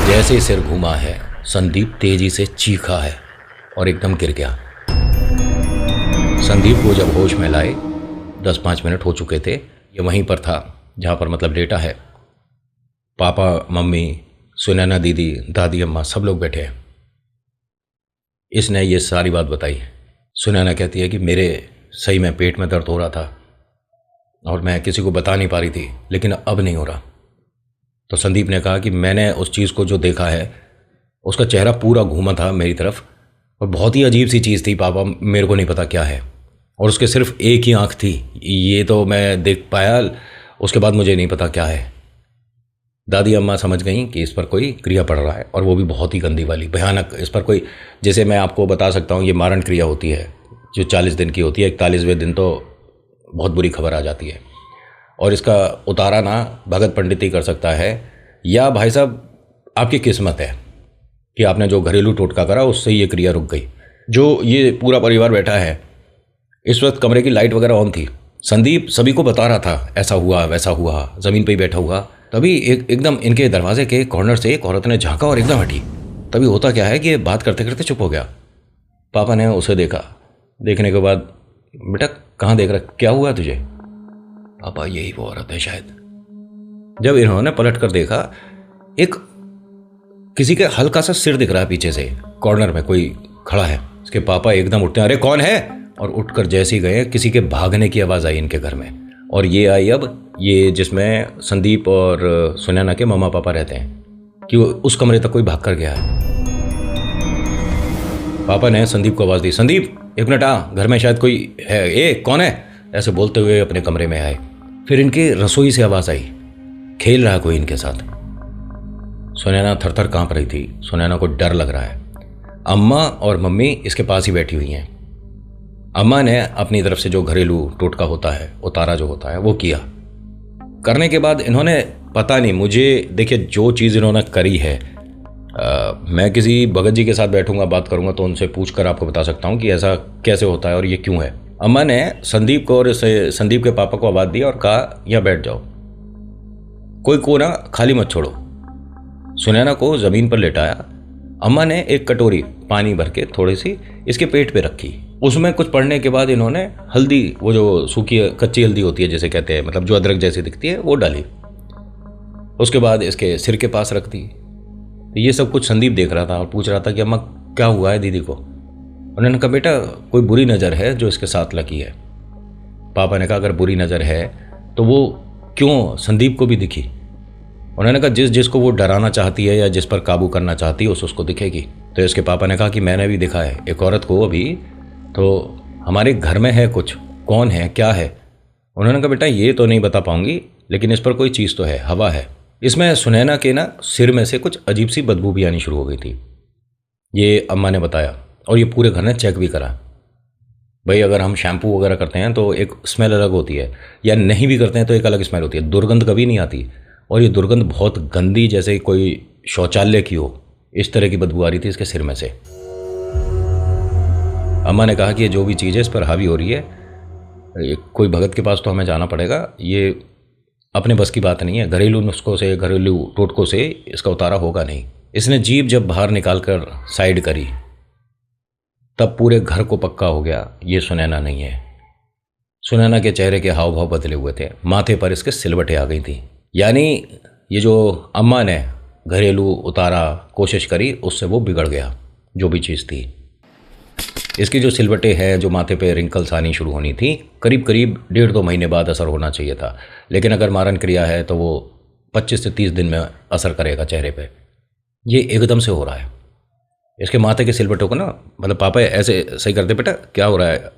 जैसे ही सिर घूमा है, संदीप तेजी से चीखा है और एकदम गिर गया। संदीप को जब होश में लाए 10-5 मिनट हो चुके थे। ये वहीं पर था जहाँ पर मतलब लेटा है। पापा मम्मी सुनैना दीदी दादी अम्मा सब लोग बैठे हैं। इसने ये सारी बात बताई। सुनैना कहती है कि मेरे सही में पेट में दर्द हो रहा था और मैं किसी को बता नहीं पा रही थी, लेकिन अब नहीं हो रहा। तो संदीप ने कहा कि मैंने उस चीज़ को जो देखा है, उसका चेहरा पूरा घूमा था मेरी तरफ और बहुत ही अजीब सी चीज़ थी पापा, मेरे को नहीं पता क्या है। और उसके सिर्फ एक ही आँख थी, ये तो मैं देख पाया, उसके बाद मुझे नहीं पता क्या है। दादी अम्मा समझ गई कि इस पर कोई क्रिया पड़ रहा है, और वो भी बहुत ही गंदी वाली, भयानक। इस पर कोई, जैसे मैं आपको बता सकता हूँ, ये मारण क्रिया होती है जो 40 दिन की होती है। 41वें दिन तो बहुत बुरी खबर आ जाती है, और इसका उतारा ना भगत पंडित ही कर सकता है, या भाई साहब आपकी किस्मत है कि आपने जो घरेलू टोटका करा उससे ये क्रिया रुक गई। जो ये पूरा परिवार बैठा है, इस वक्त कमरे की लाइट वगैरह ऑन थी। संदीप सभी को बता रहा था ऐसा हुआ वैसा हुआ, ज़मीन पे ही बैठा हुआ। तभी एकदम इनके दरवाजे के कॉर्नर से एक औरत ने झांका और एकदम हटी। तभी होता क्या है कि ये बात करते करते चुप हो गया। पापा ने उसे देखा। देखने के बाद, बेटा कहाँ देख रहा, क्या हुआ तुझे? पापा यही वो औरत है शायद। जब इन्होंने पलट कर देखा, एक किसी के हल्का सा सिर दिख रहा है पीछे से, कॉर्नर में कोई खड़ा है। इसके पापा एकदम उठते हैं, अरे कौन है? और उठकर जैसे ही गए, किसी के भागने की आवाज़ आई इनके घर में। और ये आई अब ये जिसमें संदीप और सुनैना के मम्मा पापा रहते हैं, कि उस कमरे तक कोई भाग कर गया है। पापा ने संदीप को आवाज़ दी, संदीप 1 मिनट आ, घर में शायद कोई है, ए कौन है? ऐसे बोलते हुए अपने कमरे में आए। फिर इनकी रसोई से आवाज़ आई, खेल रहा कोई इनके साथ। सुनैना थर-थर कांप रही थी। सुनैना को डर लग रहा है। अम्मा और मम्मी इसके पास ही बैठी हुई हैं। अम्मा ने अपनी तरफ से जो घरेलू टोटका होता है, उतारा जो होता है, वो किया। करने के बाद इन्होंने, पता नहीं मुझे, देखिए जो चीज़ इन्होंने करी है, मैं किसी भगत जी के साथ बैठूंगा, बात करूंगा तो उनसे पूछकर आपको बता सकता हूं कि ऐसा कैसे होता है और ये क्यों है। अम्मा ने संदीप को और संदीप के पापा को आवाज़ दी और कहा, यहाँ बैठ जाओ, कोई को ना खाली मत छोड़ो। सुनैना को ज़मीन पर लेटाया। अम्मा ने एक कटोरी पानी भर के थोड़ी सी इसके पेट पे रखी। उसमें कुछ पड़ने के बाद इन्होंने हल्दी, वो जो सूखी कच्ची हल्दी होती है जैसे कहते हैं, मतलब जो अदरक जैसी दिखती है, वो डाली। उसके बाद इसके सिर के पास रख दी। तो ये सब कुछ संदीप देख रहा था और पूछ रहा था कि अम्मा क्या हुआ है दीदी को? उन्होंने कहा, बेटा कोई बुरी नज़र है जो इसके साथ लगी है। पापा ने कहा, अगर बुरी नज़र है तो वो क्यों संदीप को भी दिखी? उन्होंने कहा, जिसको वो डराना चाहती है या जिस पर काबू करना चाहती है उसको दिखेगी। तो इसके पापा ने कहा कि मैंने भी दिखा है एक औरत को अभी, तो हमारे घर में है कुछ, कौन है क्या है? उन्होंने कहा, बेटा ये तो नहीं बता पाऊंगी, लेकिन इस पर कोई चीज़ तो है, हवा है। इसमें सुनैना के ना सिर में से कुछ अजीब सी बदबू भी आनी शुरू हो गई थी, ये अम्मा ने बताया। और ये पूरे घर ने चेक भी करा। भाई अगर हम शैम्पू वगैरह करते हैं तो एक स्मेल अलग होती है, या नहीं भी करते हैं तो एक अलग स्मेल होती है, दुर्गंध कभी नहीं आती। और ये दुर्गंध बहुत गंदी, जैसे कोई शौचालय की हो, इस तरह की बदबू आ रही थी इसके सिर में से। अम्मा ने कहा कि ये जो भी चीज़ है इस पर हावी हो रही है, कोई भगत के पास तो हमें जाना पड़ेगा, ये अपने बस की बात नहीं है, घरेलू नुस्खों से, घरेलू टोटकों से इसका उतारा होगा नहीं। इसने जीभ जब बाहर निकाल कर साइड करी, तब पूरे घर को पक्का हो गया ये सुनैना नहीं है। सुनैना के चेहरे के हाव भाव बदले हुए थे, माथे पर इसके सिलवटें आ गई थी। यानी ये जो अम्मा ने घरेलू उतारा, कोशिश करी, उससे वो बिगड़ गया जो भी चीज़ थी। इसकी जो सिलवटें हैं, जो माथे पे रिंकल्स आनी शुरू होनी थी, करीब करीब 1.5-2 महीने बाद असर होना चाहिए था, लेकिन अगर मारन क्रिया है तो वो 25 से 30 दिन में असर करेगा चेहरे पे। ये एकदम से हो रहा है। इसके माथे के सिलवटों को ना, मतलब पापा ऐसे सही करते, बेटा क्या हो रहा है,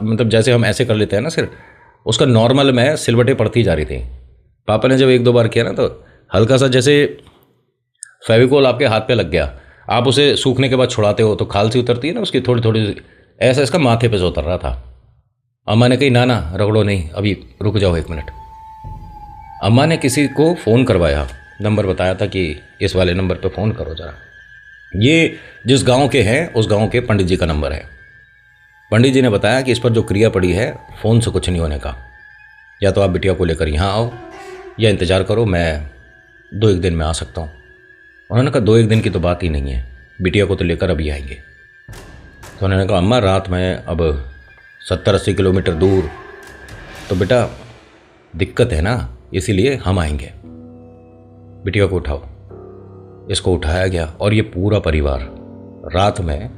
मतलब जैसे हम ऐसे कर लेते हैं ना सिर, उसका नॉर्मल में सिलवटें पड़ती जा रही थी। पापा ने जब 1-2 बार किया ना, तो हल्का सा जैसे फेविकोल आपके हाथ पे लग गया, आप उसे सूखने के बाद छुड़ाते हो तो खाल सी उतरती है ना उसकी थोड़ी थोड़ी, ऐसा इसका माथे पे से उतर रहा था। अम्मा ने कही, ना ना रगड़ो नहीं, अभी रुक जाओ 1 मिनट। अम्मा ने किसी को फ़ोन करवाया, नंबर बताया था कि इस वाले नंबर पे फ़ोन करो ज़रा। ये जिस गांव के हैं उस गांव के पंडित जी का नंबर है। पंडित जी ने बताया कि इस पर जो क्रिया पड़ी है, फ़ोन से कुछ नहीं होने का, या तो आप बिटिया को लेकर यहाँ आओ या इंतज़ार करो, मैं 2-1 दिन में आ सकता हूँ। उन्होंने कहा 2-1 दिन की तो बात ही नहीं है, बिटिया को तो लेकर अभी आएंगे। तो उन्होंने कहा, अम्मा रात में अब 70-80 किलोमीटर दूर, तो बेटा दिक्कत है ना, इसीलिए हम आएंगे, बिटिया को उठाओ। इसको उठाया गया और ये पूरा परिवार रात में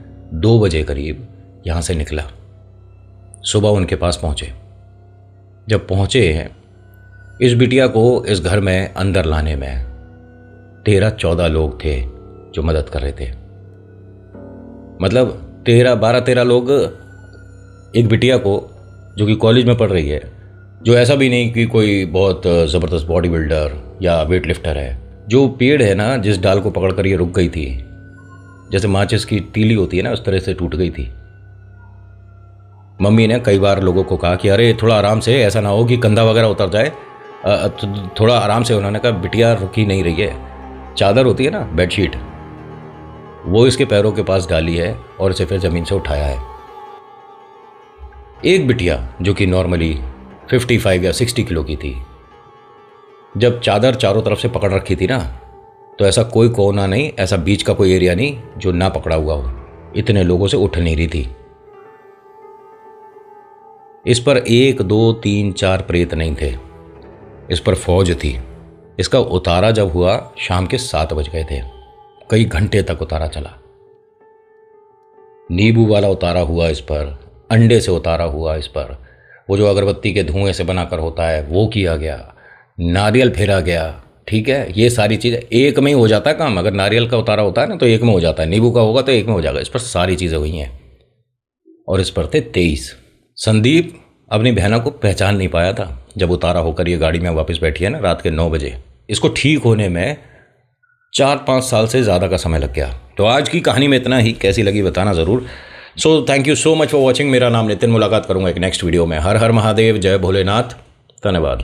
2 बजे करीब यहाँ से निकला। सुबह उनके पास पहुँचे। जब पहुँचे हैं, इस बिटिया को इस घर में अंदर लाने में 13-14 लोग थे जो मदद कर रहे थे। मतलब 12-13 लोग एक बिटिया को, जो कि कॉलेज में पढ़ रही है, जो ऐसा भी नहीं कि कोई बहुत ज़बरदस्त बॉडी बिल्डर या वेट लिफ्टर है, जो पेड़ है ना जिस डाल को पकड़कर ये रुक गई थी, जैसे माचिस की तीली होती है ना, उस तरह से टूट गई थी। मम्मी ने कई बार लोगों को कहा कि अरे थोड़ा आराम से, ऐसा ना हो कि कंधा वगैरह उतर जाए, थोड़ा आराम से। उन्होंने कहा बिटिया रुकी नहीं रही है, चादर होती है ना बेडशीट, वो इसके पैरों के पास डाली है और इसे फिर ज़मीन से उठाया है। एक बिटिया जो कि नॉर्मली 55 या 60 किलो की थी, जब चादर चारों तरफ से पकड़ रखी थी ना, तो ऐसा कोई कोना नहीं, ऐसा बीच का कोई एरिया नहीं जो ना पकड़ा हुआ हो। इतने लोगों से उठ नहीं रही थी। इस पर 1, 2, 3, 4 प्रेत नहीं थे, इस पर फौज थी। इसका उतारा जब हुआ शाम के 7 बज गए थे, कई घंटे तक उतारा चला। नींबू वाला उतारा हुआ इस पर, अंडे से उतारा हुआ इस पर, वो जो अगरबत्ती के धुएं से बनाकर होता है वो किया गया, नारियल फेरा गया। ठीक है, ये सारी चीज़ें एक में ही हो जाता है काम। अगर नारियल का उतारा होता है ना तो एक में हो जाता है, नींबू का होगा तो एक में हो जाएगा। इस पर सारी चीज़ें हुई हैं और इस पर थे 23। संदीप अपनी बहना को पहचान नहीं पाया था जब उतारा होकर ये गाड़ी में वापस बैठी है ना रात के 9 बजे। इसको ठीक होने में 4-5 साल से ज़्यादा का समय लग गया। तो आज की कहानी में इतना ही, कैसी लगी बताना ज़रूर। So thank you so much for watching. मेरा नाम नितिन, मुलाकात करूँगा एक नेक्स्ट वीडियो में। हर हर महादेव, जय भोलेनाथ, धन्यवाद।